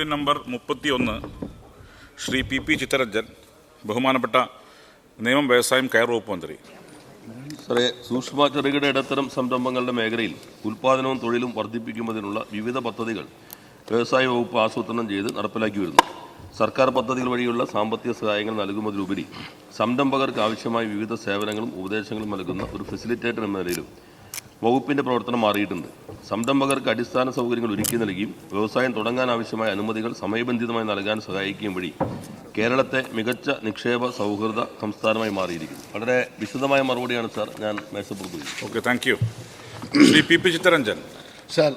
ചോദ്യം number 31 Shri P Chittaranjan, ബഹുമാനപ്പെട്ട നിയമം, വ്യവസായം, കയർ വകുപ്പ് മന്ത്രി. സാറേ, സൂക്ഷ്മ ചെറുകിട ഇടത്തരം സംരംഭങ്ങളുടെ മേഖലയിൽ ഉൽപ്പാദനവും തൊഴിലും വർദ്ധിപ്പിക്കുന്നതിനുള്ള വിവിധ പദ്ധതികൾ വ്യവസായ വകുപ്പ് ആസൂത്രണം ചെയ്ത് നടപ്പിലാക്കി വരുന്നു. സർക്കാർ പദ്ധതികൾ വഴിയുള്ള സാമ്പത്തിക സഹായങ്ങൾ നൽകുന്നതിലുപരി സംരംഭകർക്ക് ആവശ്യമായ വിവിധ സേവനങ്ങളും ഉപദേശങ്ങളും നൽകുന്ന ഒരു ഫെസിലിറ്റേറ്റർ എന്ന നിലയിലും വകുപ്പിൻ്റെ പ്രവർത്തനം മാറിയിട്ടുണ്ട്. സംരംഭകർക്ക് അടിസ്ഥാന സൗകര്യങ്ങൾ ഒരുക്കി നൽകിയും വ്യവസായം തുടങ്ങാൻ ആവശ്യമായ അനുമതികൾ സമയബന്ധിതമായി നൽകാൻ സഹായിക്കുകയും വഴി കേരളത്തെ മികച്ച നിക്ഷേപ സൗഹൃദ സംസ്ഥാനമായി മാറിയിരിക്കുന്നു. വളരെ വിശദമായ മറുപടിയാണ് സാർ ഞാൻ മേശപ്പുറത്ത്. Okay, thank you. Shri P Chittaranjan. Sir,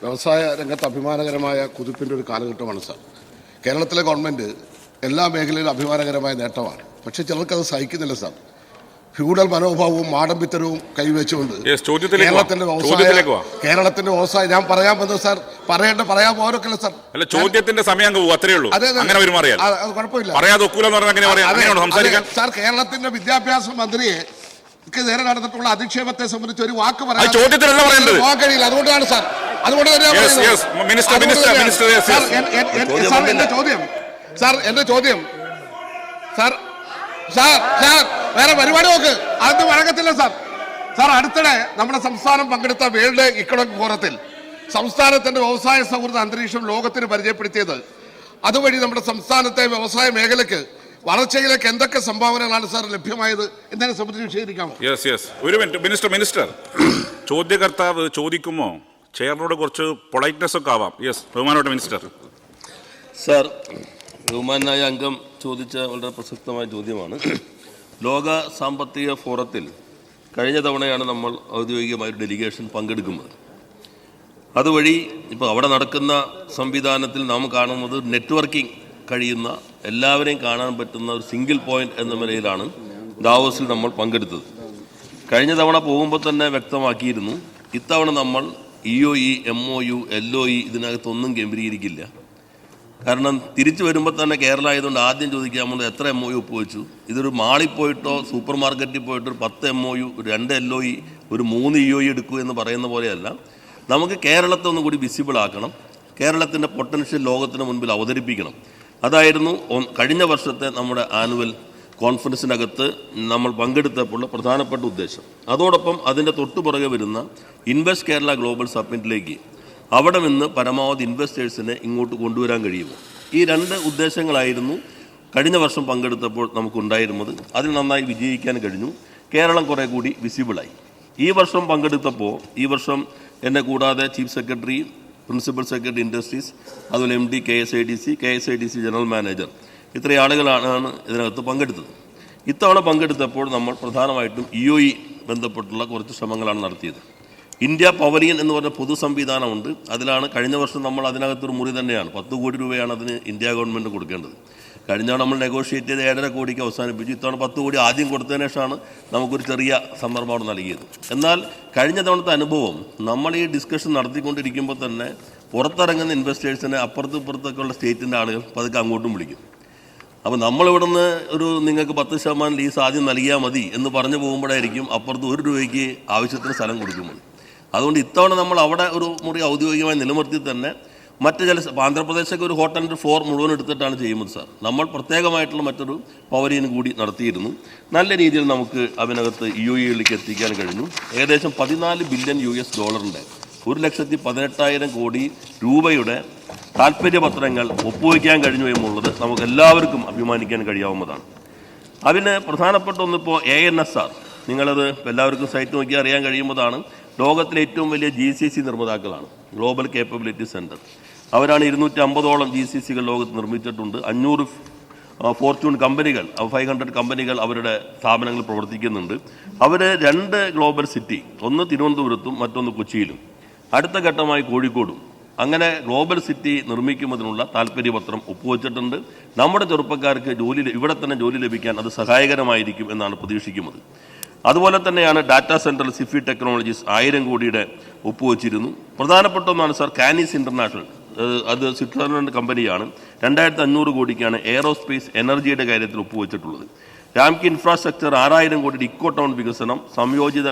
വ്യവസായ രംഗത്ത് അഭിമാനകരമായ കുതിപ്പിൻ്റെ ഒരു കാലഘട്ടമാണ് സാർ. കേരളത്തിലെ ഗവൺമെൻറ് എല്ലാ മേഖലയിലും അഭിമാനകരമായ നേട്ടമാണ്. പക്ഷേ ചിലർക്കത് സഹിക്കുന്നില്ല സാർ. ഫ്യൂഡൽ മനോഭാവവും മാടമ്പിത്തരവും കൈവച്ചുകൊണ്ട് കേരളത്തിന്റെ വ്യവസായം ഞാൻ പറയാൻ വന്നത് സാർ, പറയാൻ പോരൊക്കെ സാർ. ചോദ്യത്തിന്റെ സമയം കുഴപ്പമില്ല സാർ. കേരളത്തിന്റെ വിദ്യാഭ്യാസ മന്ത്രിയെ നേരെ നടന്നിട്ടുള്ള അധിക്ഷേപത്തെ സംബന്ധിച്ച് ഒരു വാക്ക് പറയാൻ കഴിയില്ല. അതുകൊണ്ടാണ് സാർ, അതുകൊണ്ട് എന്റെ ചോദ്യം സാർ വേറെ പരിപാടി നോക്ക്, അതൊന്നും വഴങ്ങത്തില്ല സാർ. സാർ, അടുത്തിടെ നമ്മുടെ സംസ്ഥാനം പങ്കെടുത്ത വേൾഡ് ഇക്കണോമിക് ഫോറത്തിൽ സംസ്ഥാനത്തിന്റെ വ്യവസായ സൗഹൃദ അന്തരീക്ഷം ലോകത്തിന് പരിചയപ്പെടുത്തിയത് അതുവഴി നമ്മുടെ സംസ്ഥാനത്തെ വ്യവസായ മേഖലയ്ക്ക് വളർച്ചയിലേക്ക് എന്തൊക്കെ സംഭാവനകളാണ് സാർ ലഭ്യമായത് എന്നതിനെ സംബന്ധിച്ച് വിശദീകരിക്കാമോ? ഒരു മിനിറ്റ് മിനിസ്റ്റർ, ചോദ്യകർത്താവ് ചോദിക്കുമോ ചെയറിനോട് കുറച്ച് പൊളൈറ്റ്നെസ് ഒക്കെ ആവാം. ബഹുമാനപ്പെട്ട മിനിസ്റ്റർ. സാർ, ബഹുമാനായ അംഗം ചോദിച്ച വളരെ പ്രസക്തമായ ചോദ്യമാണ്. ലോക സാമ്പത്തിക ഫോറത്തിൽ കഴിഞ്ഞ തവണയാണ് നമ്മൾ ഔദ്യോഗികമായൊരു ഡെലിഗേഷൻ പങ്കെടുക്കുന്നത്. അതുവഴി ഇപ്പോൾ അവിടെ നടക്കുന്ന സംവിധാനത്തിൽ നാം കാണുന്നത് നെറ്റ്വർക്കിംഗ് കഴിയുന്ന എല്ലാവരെയും കാണാൻ പറ്റുന്ന ഒരു സിംഗിൾ പോയിന്റ് എന്ന നിലയിലാണ് ദാവോസിൽ നമ്മൾ പങ്കെടുത്തത്. കഴിഞ്ഞ തവണ പോകുമ്പോൾ തന്നെ വ്യക്തമാക്കിയിരുന്നു, ഇത്തവണ നമ്മൾ EOE, MOU, LOE ഇതിനകത്തൊന്നും കേന്ദ്രീകരിക്കില്ല. കാരണം തിരിച്ചു വരുമ്പോൾ തന്നെ കേരളം ആയതുകൊണ്ട് ആദ്യം ചോദിക്കാൻ നമ്മൾ എത്ര MOU ഒപ്പുവെച്ചു. ഇതൊരു മാളിൽ പോയിട്ടോ സൂപ്പർ മാർക്കറ്റിൽ പോയിട്ടോ ഒരു 10 MOU, 2 LOE, ഒരു 3 EOE എടുക്കൂ എന്ന് പറയുന്ന പോലെയല്ല. നമുക്ക് കേരളത്തെ ഒന്നും കൂടി വിസിബിൾ ആക്കണം, കേരളത്തിൻ്റെ പൊട്ടൻഷ്യൽ ലോകത്തിന് മുൻപിൽ അവതരിപ്പിക്കണം. അതായിരുന്നു കഴിഞ്ഞ വർഷത്തെ നമ്മുടെ ആനുവൽ കോൺഫറൻസിനകത്ത് നമ്മൾ പങ്കെടുത്തപ്പോൾ പ്രധാനപ്പെട്ട ഉദ്ദേശം. അതോടൊപ്പം അതിൻ്റെ തൊട്ടുപുറകെ വരുന്ന ഇൻവെസ്റ്റ് കേരള ഗ്ലോബൽ സബ്മിറ്റിലേക്ക് അവിടെ നിന്ന് പരമാവധി ഇൻവെസ്റ്റേഴ്സിനെ ഇങ്ങോട്ട് കൊണ്ടുവരാൻ കഴിയുമോ, ഈ 2 ഉദ്ദേശങ്ങളായിരുന്നു കഴിഞ്ഞ വർഷം പങ്കെടുത്തപ്പോൾ നമുക്കുണ്ടായിരുന്നത്. അതിൽ നന്നായി വിജയിക്കാൻ കഴിഞ്ഞു. കേരളം കുറേ കൂടി വിസിബിളായി. ഈ വർഷം പങ്കെടുത്തപ്പോൾ ഈ വർഷം എന്നെ കൂടാതെ chief secretary, principal secretary industries, അതുപോലെ MD KSIDC ജനറൽ മാനേജർ, ഇത്രയും ആളുകളാണ് ഇതിനകത്ത് പങ്കെടുത്തത്. ഇത്തവണ പങ്കെടുത്തപ്പോൾ നമ്മൾ പ്രധാനമായിട്ടും EOE ബന്ധപ്പെട്ടുള്ള കുറച്ച് ശ്രമങ്ങളാണ് നടത്തിയത്. ഇന്ത്യ പവലിയൻ എന്ന് പറഞ്ഞ പൊതു സംവിധാനമുണ്ട്. അതിലാണ് കഴിഞ്ഞ വർഷം നമ്മൾ അതിനകത്തൊരു മുറി തന്നെയാണ് 10 കോടി രൂപയാണ് അതിന് ഇന്ത്യ ഗവൺമെൻറ് കൊടുക്കേണ്ടത്. കഴിഞ്ഞ നമ്മൾ നെഗോഷിയേറ്റ് ചെയ്ത് 7.5 കോടിക്ക് അവസാനിപ്പിച്ചു. ഇത്തവണ 10 കോടി ആദ്യം കൊടുത്തതിന് ശേഷമാണ് നമുക്കൊരു ചെറിയ സന്ദർഭമാണ് നൽകിയത്. എന്നാൽ കഴിഞ്ഞ തവണത്തെ അനുഭവം നമ്മൾ ഈ ഡിസ്കഷൻ നടത്തിക്കൊണ്ടിരിക്കുമ്പോൾ തന്നെ പുറത്തിറങ്ങുന്ന ഇൻവെസ്റ്റേഴ്സിനെ അപ്പുറത്തുള്ള സ്റ്റേറ്റിൻ്റെ ആളുകൾ പതുക്കെ അങ്ങോട്ടും വിളിക്കും. അപ്പോൾ നമ്മളിവിടുന്ന് നിങ്ങൾക്ക് 10% ലീസ് ആദ്യം നൽകിയാൽ മതി എന്ന് പറഞ്ഞു പോകുമ്പോഴായിരിക്കും അപ്പുറത്ത് 1 രൂപയ്ക്ക് ആവശ്യത്തിന് സ്ഥലം കൊടുക്കുന്നത്. അതുകൊണ്ട് ഇത്തവണ നമ്മൾ അവിടെ ഒരു മുറി ഔദ്യോഗികമായി നിലനിർത്തി തന്നെ മറ്റ് ചില ആന്ധ്രാപ്രദേശൊക്കെ ഒരു ഹോട്ടലിൻ്റെ ഫ്ലോർ മുഴുവൻ എടുത്തിട്ടാണ് ചെയ്യുന്നത് സാർ. നമ്മൾ മറ്റൊരു പവലിയൻ കൂടി നടത്തിയിരുന്നു. നല്ല രീതിയിൽ നമുക്ക് അതിനകത്ത് EOEയിലേക്ക് എത്തിക്കാൻ കഴിഞ്ഞു. ഏകദേശം $14 ബില്യൺ $1,18,000 കോടി രൂപയുടെ താൽപ്പര്യപത്രങ്ങൾ ഒപ്പുവയ്ക്കാൻ കഴിഞ്ഞു എന്നുള്ളത് നമുക്ക് എല്ലാവർക്കും അഭിമാനിക്കാൻ കഴിയാവുന്നതാണ്. അതിന് പ്രധാനപ്പെട്ട ഒന്നിപ്പോൾ ANSR, നിങ്ങളത് എല്ലാവർക്കും സൈറ്റ് നോക്കി അറിയാൻ കഴിയുന്നതാണ്. ലോകത്തിലെ ഏറ്റവും വലിയ GCC നിർമ്മാതാക്കളാണ്, ഗ്ലോബൽ കേപ്പബിലിറ്റി സെൻറ്റർ. അവരാണ് 250ഓളം GCCകൾ ലോകത്ത് നിർമ്മിച്ചിട്ടുണ്ട്. 500 ഫോർച്യൂൺ കമ്പനികൾ, 500 കമ്പനികൾ അവരുടെ സ്ഥാപനങ്ങൾ പ്രവർത്തിക്കുന്നുണ്ട്. അവർ 2 ഗ്ലോബൽ സിറ്റി, ഒന്ന് തിരുവനന്തപുരത്തും മറ്റൊന്ന് കൊച്ചിയിലും, അടുത്ത ഘട്ടമായി കോഴിക്കോടും, അങ്ങനെ ഗ്ലോബൽ സിറ്റി നിർമ്മിക്കുന്നതിനുള്ള താല്പര്യപത്രം ഒപ്പുവെച്ചിട്ടുണ്ട്. നമ്മുടെ ചെറുപ്പക്കാർക്ക് ഇവിടെ തന്നെ ജോലി ലഭിക്കാൻ അത് സഹായകരമായിരിക്കും എന്നാണ് പ്രതീക്ഷിക്കുന്നത്. അതുപോലെ തന്നെയാണ് ഡാറ്റാ സെൻറ്റർ സിഫി ടെക്നോളജീസ് 1000 കോടിയുടെ ഒപ്പുവെച്ചിരുന്നു. പ്രധാനപ്പെട്ട ഒന്നാണ് സാർ കാനീസ് ഇൻ്റർനാഷണൽ, അത് സ്വിറ്റ്സർലൻഡ് കമ്പനിയാണ്. 2500 കോടിക്കാണ് എയറോസ്പേസ് എനർജിയുടെ കാര്യത്തിൽ ഒപ്പുവെച്ചിട്ടുള്ളത്. രാംകി ഇൻഫ്രാസ്ട്രക്ചർ 6000 കോടിയുടെ ഇക്കോ ടൗൺ വികസനം, സംയോജിത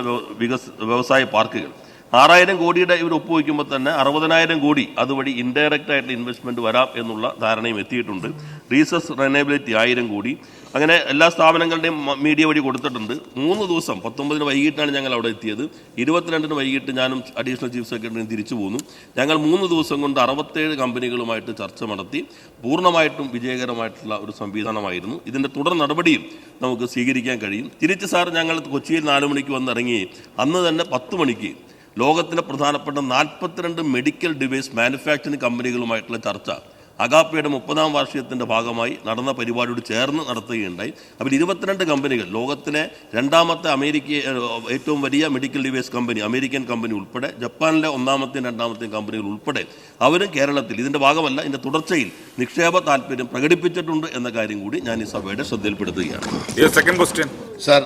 വ്യവസായ പാർക്കുകൾ, 6000 കോടിയുടെ ഇവർ ഒപ്പുവയ്ക്കുമ്പോൾ തന്നെ 60,000 കോടി അതുവഴി ഇൻഡയറക്റ്റ് ആയിട്ട് ഇൻവെസ്റ്റ്മെന്റ് വരാം എന്നുള്ള ധാരണയും എത്തിയിട്ടുണ്ട്. റീസസ് റിനയബിലിറ്റി 1000 കോടി, അങ്ങനെ എല്ലാ സ്ഥാപനങ്ങളുടെയും മീഡിയ വഴി കൊടുത്തിട്ടുണ്ട്. 3 ദിവസം 19 വൈകിട്ടാണ് ഞങ്ങൾ അവിടെ എത്തിയത്. 22 വൈകിട്ട് ഞാനും അഡീഷണൽ ചീഫ് സെക്രട്ടറിയും തിരിച്ചു പോന്നു. ഞങ്ങൾ 3 ദിവസം കൊണ്ട് 67 കമ്പനികളുമായിട്ട് ചർച്ച നടത്തി. പൂർണ്ണമായിട്ടും വിജയകരമായിട്ടുള്ള ഒരു സംവിധാനമായിരുന്നു. ഇതിൻ്റെ തുടർ നടപടിയും നമുക്ക് സ്വീകരിക്കാൻ കഴിയും. തിരിച്ച് സാർ ഞങ്ങൾ കൊച്ചിയിൽ 4 മണിക്ക് വന്നിറങ്ങി. അന്ന് തന്നെ 10 മണിക്ക് ലോകത്തിലെ പ്രധാനപ്പെട്ട 42 മെഡിക്കൽ ഡിവൈസ് മാനുഫാക്ചറിംഗ് കമ്പനികളുമായിട്ടുള്ള ചർച്ച അഗാപ്പയുടെ 30ാം വാർഷികത്തിൻ്റെ ഭാഗമായി നടന്ന പരിപാടിയോട് ചേർന്ന് നടത്തുകയുണ്ടായി. അതിൽ 22 കമ്പനികൾ, ലോകത്തിലെ രണ്ടാമത്തെ ഏറ്റവും വലിയ medical device company American company ഉൾപ്പെടെ, ജപ്പാനിലെ 1ാമത്തെയും 2ാമത്തെയും കമ്പനികൾ ഉൾപ്പെടെ അവരും കേരളത്തിൽ ഇതിൻ്റെ ഭാഗമല്ല, ഇതിൻ്റെ തുടർച്ചയിൽ നിക്ഷേപ താല്പര്യം പ്രകടിപ്പിച്ചിട്ടുണ്ട് എന്ന കാര്യം കൂടി ഞാൻ ഈ സഭയുടെ ശ്രദ്ധയിൽപ്പെടുത്തുകയാണ്. സെക്കൻഡ് ക്വസ്റ്റ്യൻ സാർ,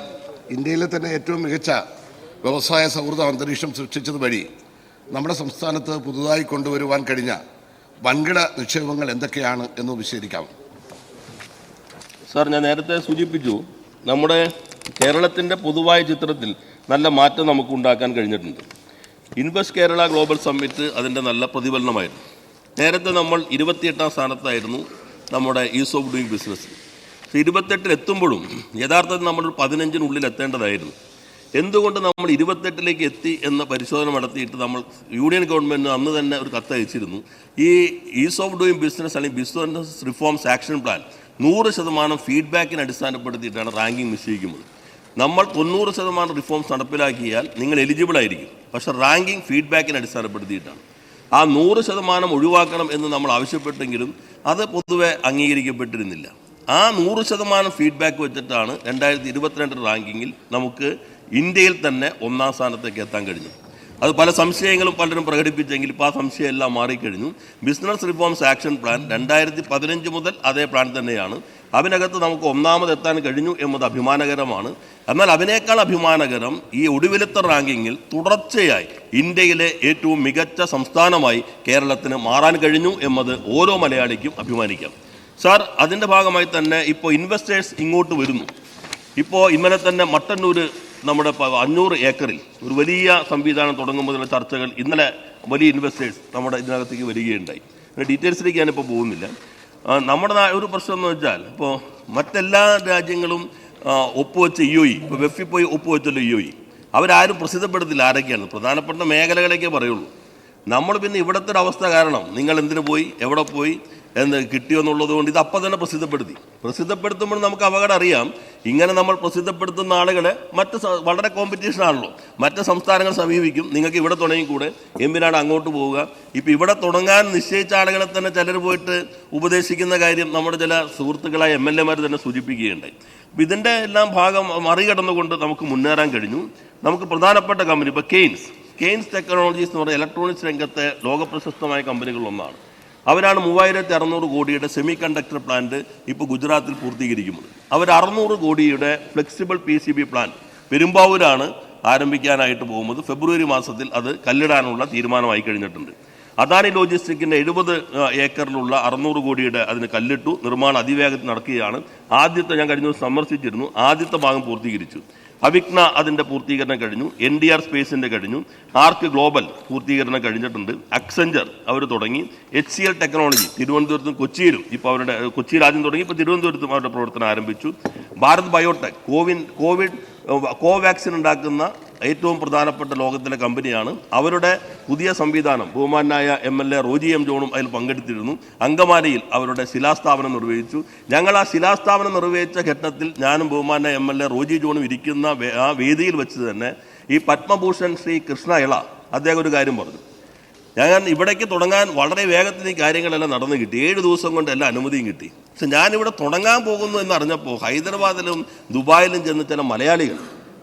ഇന്ത്യയിലെ തന്നെ ഏറ്റവും മികച്ച വ്യവസായ സൗഹൃദ അന്തരീക്ഷം സൃഷ്ടിച്ചത് വഴി നമ്മുടെ സംസ്ഥാനത്ത് പുതുതായി കൊണ്ടുവരുവാൻ കഴിഞ്ഞ വൻകിട നിക്ഷേപങ്ങൾ എന്തൊക്കെയാണ് എന്ന് വിശദീകരിക്കാം. സാർ, ഞാൻ നേരത്തെ സൂചിപ്പിച്ചു, നമ്മുടെ കേരളത്തിൻ്റെ പൊതുവായ ചിത്രത്തിൽ നല്ല മാറ്റം നമുക്ക് ഉണ്ടാക്കാൻ കഴിഞ്ഞിട്ടുണ്ട്. ഇൻവെസ്റ്റ് കേരള ഗ്ലോബൽ സമ്മിറ്റ് അതിൻ്റെ നല്ല പ്രതിഫലനമായിരുന്നു. നേരത്തെ നമ്മൾ 28ാം സ്ഥാനത്തായിരുന്നു നമ്മുടെ ഈസ് ഓഫ് ഡൂയിങ് ബിസിനസ്. 28 എത്തുമ്പോഴും യഥാർത്ഥത്തിൽ നമ്മൾ 15-നുള്ളിൽ എത്തേണ്ടതായിരുന്നു. എന്തുകൊണ്ട് നമ്മൾ 28ലേക്ക് എത്തി എന്ന പരിശോധന നടത്തിയിട്ട് നമ്മൾ യൂണിയൻ ഗവൺമെൻറ് അന്ന് തന്നെ ഒരു കത്ത് അയച്ചിരുന്നു. ഈ ഈസ് ഓഫ് ഡൂയിങ് ബിസിനസ് അല്ലെങ്കിൽ ബിസിനസ് റിഫോംസ് ആക്ഷൻ പ്ലാൻ 100% ഫീഡ്ബാക്കിനെ അടിസ്ഥാനപ്പെടുത്തിയിട്ടാണ് റാങ്കിങ് നിശ്ചയിക്കുന്നത്. നമ്മൾ 90% റിഫോംസ് നടപ്പിലാക്കിയാൽ നിങ്ങൾ എലിജിബിൾ ആയിരിക്കും. പക്ഷേ റാങ്കിങ് ഫീഡ്ബാക്കിനെ അടിസ്ഥാനപ്പെടുത്തിയിട്ടാണ്. ആ 100% ഒഴിവാക്കണം എന്ന് നമ്മൾ ആവശ്യപ്പെട്ടെങ്കിലും അത് പൊതുവെ അംഗീകരിക്കപ്പെട്ടിരുന്നില്ല. ആ 100% ഫീഡ്ബാക്ക് വെച്ചിട്ടാണ് 2022 റാങ്കിങ്ങിൽ നമുക്ക് ഇന്ത്യയിൽ തന്നെ 1ാം സ്ഥാനത്തേക്ക് എത്താൻ കഴിഞ്ഞു. അത് പല സംശയങ്ങളും പലരും പ്രകടിപ്പിച്ചെങ്കിൽ ഇപ്പോൾ ആ സംശയം എല്ലാം മാറിക്കഴിഞ്ഞു. ബിസിനസ് റിഫോംസ് ആക്ഷൻ പ്ലാൻ 2015 മുതൽ അതേ പ്ലാൻ തന്നെയാണ്. അതിനകത്ത് നമുക്ക് 1ാമത് എത്താൻ കഴിഞ്ഞു എന്നത് അഭിമാനകരമാണ്. എന്നാൽ അതിനേക്കാൾ അഭിമാനകരം ഈ ഒടുവിലത്തെ റാങ്കിങ്ങിൽ തുടർച്ചയായി ഇന്ത്യയിലെ ഏറ്റവും മികച്ച സംസ്ഥാനമായി കേരളത്തിന് മാറാൻ കഴിഞ്ഞു എന്നത് ഓരോ മലയാളിക്കും അഭിമാനിക്കാം. സാർ, അതിൻ്റെ ഭാഗമായി തന്നെ ഇപ്പോൾ ഇൻവെസ്റ്റേഴ്സ് ഇങ്ങോട്ട് വരുന്നു. ഇപ്പോൾ ഇന്നലെ തന്നെ മട്ടന്നൂർ നമ്മുടെ 500 ഏക്കറിൽ ഒരു വലിയ സംവിധാനം തുടങ്ങുമ്പോഴുള്ള ചർച്ചകൾ ഇന്നലെ വലിയ ഇൻവെസ്റ്റേഴ്സ് നമ്മുടെ ഇതിനകത്തേക്ക് വരികയുണ്ടായി. ഡീറ്റെയിൽസിലേക്ക് ഞാനിപ്പോൾ പോകുന്നില്ല. നമ്മുടെ ഒരു പ്രശ്നം എന്ന് വെച്ചാൽ, ഇപ്പോൾ മറ്റെല്ലാ രാജ്യങ്ങളും ഒപ്പുവെച്ച EOE, ഇപ്പോൾ വെഫിൽ പോയി ഒപ്പുവെച്ചല്ലോ EOE, അവരാരും പ്രസിദ്ധപ്പെടുത്തില്ല ആരൊക്കെയാണ്. പ്രധാനപ്പെട്ട മേഖലകളൊക്കെ പറയുള്ളൂ. നമ്മൾ പിന്നെ ഇവിടുത്തെ ഒരു അവസ്ഥ കാരണം നിങ്ങൾ എന്തിനു പോയി, എവിടെ പോയി, എന്ന് കിട്ടിയെന്നുള്ളത് കൊണ്ട് ഇത് അപ്പം തന്നെ പ്രസിദ്ധപ്പെടുത്തുമ്പോൾ നമുക്ക് അപകടം അറിയാം. ഇങ്ങനെ നമ്മൾ പ്രസിദ്ധപ്പെടുത്തുന്ന ആളുകളെ വളരെ കോമ്പറ്റീഷൻ ആണല്ലോ, മറ്റ് സംസ്ഥാനങ്ങൾ സമീപിക്കും. നിങ്ങൾക്ക് ഇവിടെ തുടങ്ങിക്കൂടെ, എന്തിനാണ് അങ്ങോട്ട് പോവുക? ഇപ്പം ഇവിടെ തുടങ്ങാൻ നിശ്ചയിച്ച ആളുകളെ തന്നെ ചിലർ പോയിട്ട് ഉപദേശിക്കുന്ന കാര്യം നമ്മുടെ ചില സുഹൃത്തുക്കളായ MLA തന്നെ സൂചിപ്പിക്കുകയുണ്ടായി. അപ്പം ഇതിൻ്റെ എല്ലാം ഭാഗം മറികടന്നുകൊണ്ട് നമുക്ക് മുന്നേറാൻ കഴിഞ്ഞു. നമുക്ക് പ്രധാനപ്പെട്ട കമ്പനി ഇപ്പോൾ കെയ്ൻസ് ടെക്നോളജീസ് എന്ന് പറയുന്ന ഇലക്ട്രോണിക്സ് രംഗത്തെ ലോകപ്രശസ്തമായ കമ്പനികളൊന്നാണ്. അവരാണ് 3600 കോടിയുടെ സെമി കണ്ടക്ടർ പ്ലാന്റ് ഇപ്പോൾ ഗുജറാത്തിൽ പൂർത്തീകരിക്കുന്നത്. അവർ 600 കോടിയുടെ ഫ്ലെക്സിബിൾ PCB പ്ലാന്റ് പെരുമ്പാവൂരാണ് ആരംഭിക്കാനായിട്ട് പോകുന്നത്. ഫെബ്രുവരി മാസത്തിൽ അത് കല്ലിടാനുള്ള തീരുമാനമായി കഴിഞ്ഞിട്ടുണ്ട്. അദാനി ലോജിസ്റ്റിക്കിൻ്റെ 70 ഏക്കറിലുള്ള 600 കോടിയുടെ അതിന് കല്ലിട്ടു. നിർമ്മാണം അതിവേഗത്തിൽ നടക്കുകയാണ്. ഞാൻ കഴിഞ്ഞ ദിവസം സന്ദർശിച്ചിരുന്നു. ആദ്യത്തെ ഭാഗം പൂർത്തീകരിച്ചു. അവിഗ്ന അതിൻ്റെ പൂർത്തീകരണം കഴിഞ്ഞു. NDR സ്പേസിൻ്റെ കഴിഞ്ഞു. ആർക്ക് ഗ്ലോബൽ പൂർത്തീകരണം കഴിഞ്ഞിട്ടുണ്ട്. അക്സെഞ്ചർ അവർ തുടങ്ങി. HCL ടെക്നോളജി തിരുവനന്തപുരത്തും കൊച്ചിയിലും ഇപ്പോൾ അവരുടെ കൊച്ചിയിൽ ആദ്യം തുടങ്ങി, ഇപ്പോൾ തിരുവനന്തപുരത്തും അവരുടെ പ്രവർത്തനം ആരംഭിച്ചു. ഭാരത് ബയോടെക് കോവാക്സിൻ ഉണ്ടാക്കുന്ന ഏറ്റവും പ്രധാനപ്പെട്ട ലോകത്തിലെ കമ്പനിയാണ്. അവരുടെ പുതിയ സംവിധാനം ബഹുമാനായ MLA റോജി M. ജോണും അതിൽ പങ്കെടുത്തിരുന്നു. അങ്കമാലിയിൽ അവരുടെ ശിലാസ്ഥാപനം നിർവഹിച്ചു. ഞങ്ങൾ ആ ശിലാസ്ഥാപനം നിർവഹിച്ച ഘട്ടത്തിൽ ഞാനും ബഹുമാനായ MLA റോജി ജോണും ഇരിക്കുന്ന ആ വേദിയിൽ വെച്ച് തന്നെ ഈ പത്മഭൂഷൺ ശ്രീ കൃഷ്ണ ഇള അദ്ദേഹം ഒരു കാര്യം പറഞ്ഞു. ഞാൻ ഇവിടേക്ക് തുടങ്ങാൻ വളരെ വേഗത്തിൽ ഈ കാര്യങ്ങളെല്ലാം നടന്നു കിട്ടി. 7 ദിവസം കൊണ്ട് എല്ലാ അനുമതിയും കിട്ടി. പക്ഷെ ഞാനിവിടെ തുടങ്ങാൻ പോകുന്നു എന്നറിഞ്ഞപ്പോൾ ഹൈദരാബാദിലും ദുബായിലും ചെന്ന് ചില മലയാളികൾ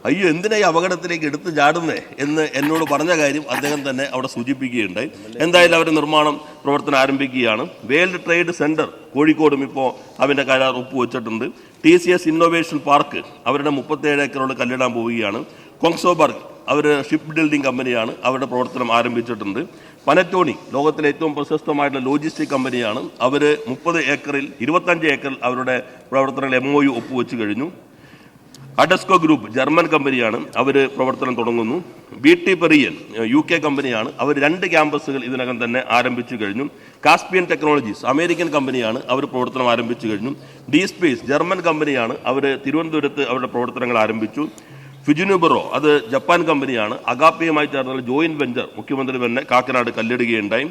അയ്യോ എന്തിനാ ഈ അപകടത്തിലേക്ക് എടുത്ത് ചാടുന്നേ എന്ന് എന്നോട് പറഞ്ഞ കാര്യം അദ്ദേഹം തന്നെ അവിടെ സൂചിപ്പിക്കുകയുണ്ടായി. എന്തായാലും അവർ നിർമ്മാണം പ്രവർത്തനം ആരംഭിക്കുകയാണ്. വേൾഡ് ട്രേഡ് സെൻറ്റർ കോഴിക്കോടും ഇപ്പോൾ അവൻ്റെ കരാർ ഒപ്പുവെച്ചിട്ടുണ്ട്. TCS ഇന്നോവേഷൻ പാർക്ക് അവരുടെ 37 ഏക്കറോട് കല്ലിടാൻ പോവുകയാണ്. കൊങ്സോബർഗ് അവർ ഷിപ്പ് ബിൽഡിംഗ് കമ്പനിയാണ്, അവരുടെ പ്രവർത്തനം ആരംഭിച്ചിട്ടുണ്ട്. പനറ്റോണി ലോകത്തിലെ ഏറ്റവും പ്രശസ്തമായിട്ടുള്ള ലോജിസ്റ്റിക് കമ്പനിയാണ്. അവർ 25 ഏക്കറിൽ അവരുടെ പ്രവർത്തനങ്ങൾ MOU ഒപ്പുവെച്ച് കഴിഞ്ഞു. അഡസ്കോ ഗ്രൂപ്പ് ജർമ്മൻ കമ്പനിയാണ്, അവർ പ്രവർത്തനം തുടങ്ങുന്നു. BT പെറിയൻ UK കമ്പനിയാണ്, അവർ 2 ക്യാമ്പസുകൾ ഇതിനകം തന്നെ ആരംഭിച്ചു കഴിഞ്ഞു. കാസ്പിയൻ ടെക്നോളജീസ് അമേരിക്കൻ കമ്പനിയാണ്, അവർ പ്രവർത്തനം ആരംഭിച്ചു കഴിഞ്ഞു. D-Space ജർമ്മൻ കമ്പനിയാണ്, അവർ തിരുവനന്തപുരത്ത് അവരുടെ പ്രവർത്തനങ്ങൾ ആരംഭിച്ചു. ഫിജുനുബറോ അത് ജപ്പാൻ കമ്പനിയാണ്, അഗാപ്പയുമായി ചേർന്നുള്ള ജോയിന്റ് വെഞ്ചർ മുഖ്യമന്ത്രി തന്നെ കാക്കനാട് കല്ലിടുകയുണ്ടായി.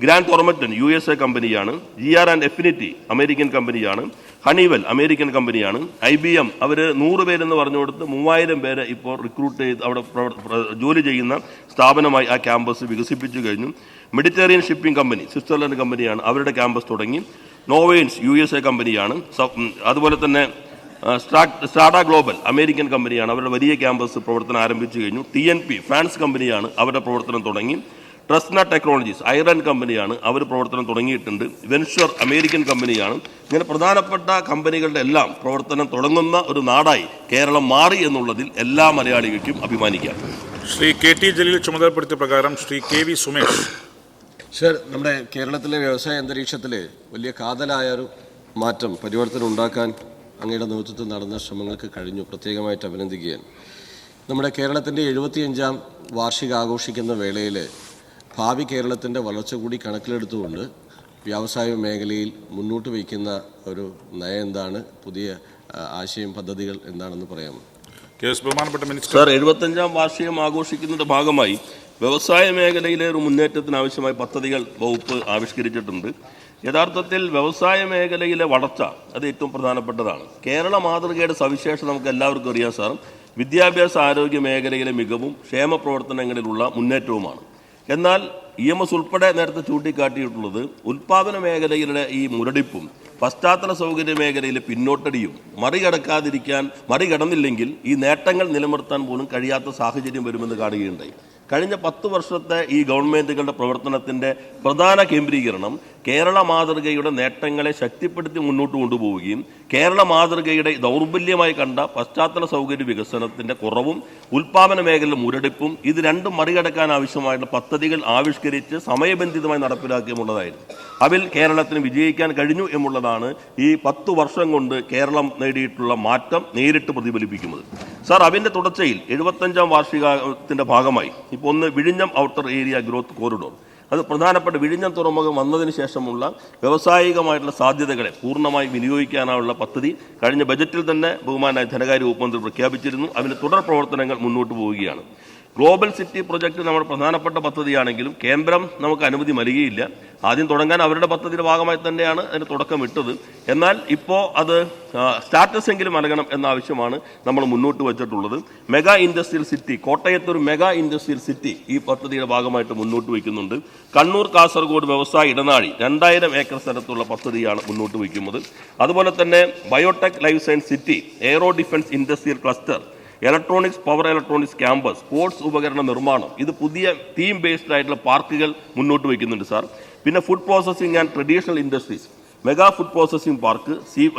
ഗ്രാൻഡ് തോർമറ്റൻ USA കമ്പനിയാണ്. GR ആൻഡ് എഫിനിറ്റി അമേരിക്കൻ കമ്പനിയാണ്. ഹണിവെൽ അമേരിക്കൻ കമ്പനിയാണ്. IBM അവർ 100 പേരെന്ന് പറഞ്ഞു കൊടുത്ത് 3000 പേരെ ഇപ്പോൾ റിക്രൂട്ട് ചെയ്ത് അവിടെ ജോലി ചെയ്യുന്ന സ്ഥാപനമായി ആ ക്യാമ്പസ് വികസിപ്പിച്ചു കഴിഞ്ഞു. മെഡിറ്ററേനിയൻ ഷിപ്പിംഗ് കമ്പനി സ്വിറ്റ്സർലൻഡ് കമ്പനിയാണ്, അവരുടെ ക്യാമ്പസ് തുടങ്ങി. നോവെയിൻസ് USA കമ്പനിയാണ്. അതുപോലെ തന്നെ സ്ട്രാഡ ഗ്ലോബൽ അമേരിക്കൻ കമ്പനിയാണ്, അവരുടെ വലിയ ക്യാമ്പസ് പ്രവർത്തനം ആരംഭിച്ചു കഴിഞ്ഞു. TNP ഫ്രാൻസ് കമ്പനിയാണ്, അവരുടെ പ്രവർത്തനം തുടങ്ങി. ട്രസ്ന ടെക്നോളജീസ് ഐറൻ കമ്പനിയാണ്, അവർ പ്രവർത്തനം തുടങ്ങിയിട്ടുണ്ട്. വെൻഷർ അമേരിക്കൻ കമ്പനിയാണ്. ഇങ്ങനെ പ്രധാനപ്പെട്ട കമ്പനികളുടെ എല്ലാം പ്രവർത്തനം തുടങ്ങുന്ന ഒരു നാടായി കേരളം മാറി എന്നുള്ളതിൽ എല്ലാ മലയാളികൾക്കും അഭിമാനിക്കാം. ശ്രീ KT ജലീൽ ചുമതലപ്പെടുത്തിയ പ്രകാരം ശ്രീ KV സുമേഷ്. സർ, നമ്മുടെ കേരളത്തിലെ വ്യവസായ അന്തരീക്ഷത്തിൽ വലിയ കാതലായൊരു മാറ്റം പരിവർത്തനം ഉണ്ടാക്കാൻ അങ്ങയുടെ നേതൃത്വത്തിൽ നടന്ന ശ്രമങ്ങൾക്ക് കഴിഞ്ഞു. പ്രത്യേകമായിട്ട് അഭിനന്ദിക്കുകയാണ്. നമ്മുടെ കേരളത്തിൻ്റെ 75ാം വാർഷികം ആഘോഷിക്കുന്ന വേളയിൽ ഭാവി കേരളത്തിൻ്റെ വളർച്ച കൂടി കണക്കിലെടുത്തുകൊണ്ട് വ്യവസായ മേഖലയിൽ മുന്നോട്ട് വയ്ക്കുന്ന ഒരു നയം എന്താണ്, പുതിയ ആശയം പദ്ധതികൾ എന്താണെന്ന് പറയാമോ? ബഹുമാനപ്പെട്ട മിനിസ്റ്റർ. സർ, 75ാം വാർഷികം ആഘോഷിക്കുന്നതിൻ്റെ ഭാഗമായി വ്യവസായ മേഖലയിലെ ഒരു മുന്നേറ്റത്തിന് ആവശ്യമായ പദ്ധതികൾ വകുപ്പ് ആവിഷ്കരിച്ചിട്ടുണ്ട്. യഥാർത്ഥത്തിൽ വ്യവസായ മേഖലയിലെ വളർച്ച അത് ഏറ്റവും പ്രധാനപ്പെട്ടതാണ്. കേരള മാതൃകയുടെ സവിശേഷത നമുക്ക് എല്ലാവർക്കും അറിയാം സാർ. വിദ്യാഭ്യാസ ആരോഗ്യ മേഖലയിലെ മികവും ക്ഷേമ പ്രവർത്തനങ്ങളിലുള്ള മുന്നേറ്റവുമാണ്. എന്നാൽ EMS ഉൾപ്പെടെ നേരത്തെ ചൂണ്ടിക്കാട്ടിയിട്ടുള്ളത് ഉൽപ്പാദന മേഖലയിലെ ഈ മുരടിപ്പും പശ്ചാത്തല സൗകര്യ മേഖലയിലെ പിന്നോട്ടടിയും മറികടന്നില്ലെങ്കിൽ ഈ നേട്ടങ്ങൾ നിലനിർത്താൻ പോലും കഴിയാത്ത സാഹചര്യം വരുമെന്ന് കാണുകയുണ്ടായി. കഴിഞ്ഞ 10 വർഷത്തെ ഈ ഗവൺമെൻറ്റുകളുടെ പ്രവർത്തനത്തിൻ്റെ പ്രധാന കേന്ദ്രീകരണം കേരള മാതൃകയുടെ നേട്ടങ്ങളെ ശക്തിപ്പെടുത്തി മുന്നോട്ട് കൊണ്ടുപോവുകയും കേരള മാതൃകയുടെ ദൗർബല്യമായി കണ്ട പശ്ചാത്തല സൗകര്യ വികസനത്തിൻ്റെ കുറവും ഉൽപ്പാദന മേഖലയിലെ മുരടിപ്പും ഇത് രണ്ടും മറികടക്കാൻ ആവശ്യമായിട്ടുള്ള പദ്ധതികൾ ആവിഷ്കരിച്ച് സമയബന്ധിതമായി നടപ്പിലാക്കിയുള്ളതായിരുന്നു. അതിൽ കേരളത്തിന് വിജയിക്കാൻ കഴിഞ്ഞു എന്നുള്ളതാണ് ഈ 10 വർഷം കൊണ്ട് കേരളം നേടിയിട്ടുള്ള മാറ്റം നേരിട്ട് പ്രതിഫലിപ്പിക്കുന്നത്. സാർ, അതിൻ്റെ തുടർച്ചയിൽ 75ാം വാർഷികത്തിൻ്റെ ഭാഗമായി ഇപ്പോൾ ഒന്ന് വിഴിഞ്ഞം ഔട്ടർ ഏരിയ ഗ്രോത്ത് കോറിഡോർ, അത് പ്രധാനപ്പെട്ട വിഴിഞ്ഞം തുറമുഖം വന്നതിന് ശേഷമുള്ള വ്യാവസായികമായിട്ടുള്ള സാധ്യതകളെ പൂർണ്ണമായി വിനിയോഗിക്കാനുള്ള പദ്ധതി കഴിഞ്ഞ ബജറ്റിൽ തന്നെ ബഹുമാനായ ധനകാര്യ വകുപ്പ് മന്ത്രി പ്രഖ്യാപിച്ചിരുന്നു. അതിന് തുടർ പ്രവർത്തനങ്ങൾ മുന്നോട്ട് പോവുകയാണ്. ഗ്ലോബൽ സിറ്റി പ്രൊജക്ട് നമ്മുടെ പ്രധാനപ്പെട്ട പദ്ധതിയാണെങ്കിലും കേന്ദ്രം നമുക്ക് അനുമതി നൽകിയില്ല. ആദ്യം തുടങ്ങാൻ അവരുടെ പദ്ധതിയുടെ ഭാഗമായി തന്നെയാണ് അതിന് തുടക്കം ഇട്ടത്. എന്നാൽ ഇപ്പോൾ അത് സ്റ്റാറ്റസ് എങ്കിലും നൽകണം എന്ന ആവശ്യമാണ് നമ്മൾ മുന്നോട്ട് വച്ചിട്ടുള്ളത്. മെഗാ ഇൻഡസ്ട്രിയൽ സിറ്റി, കോട്ടയത്തൊരു മെഗാ ഇൻഡസ്ട്രിയൽ സിറ്റി ഈ പദ്ധതിയുടെ ഭാഗമായിട്ട് മുന്നോട്ട് വയ്ക്കുന്നുണ്ട്. കണ്ണൂർ കാസർഗോഡ് വ്യവസായ ഇടനാഴി 2000 ഏക്കർ സ്ഥലത്തുള്ള പദ്ധതിയാണ് മുന്നോട്ട് വയ്ക്കുന്നത്. അതുപോലെ തന്നെ biotech life science city, aero defence industrial cluster, electronics power electronics campus, sports ഉപകരണ നിർമ്മാണം, ഇത് പുതിയ തീം ബേസ്ഡ് ആയിട്ടുള്ള പാർക്കുകൾ മുന്നോട്ട് വയ്ക്കുന്നുണ്ട് സാർ. പിന്നെ food processing and traditional industries, mega food processing park,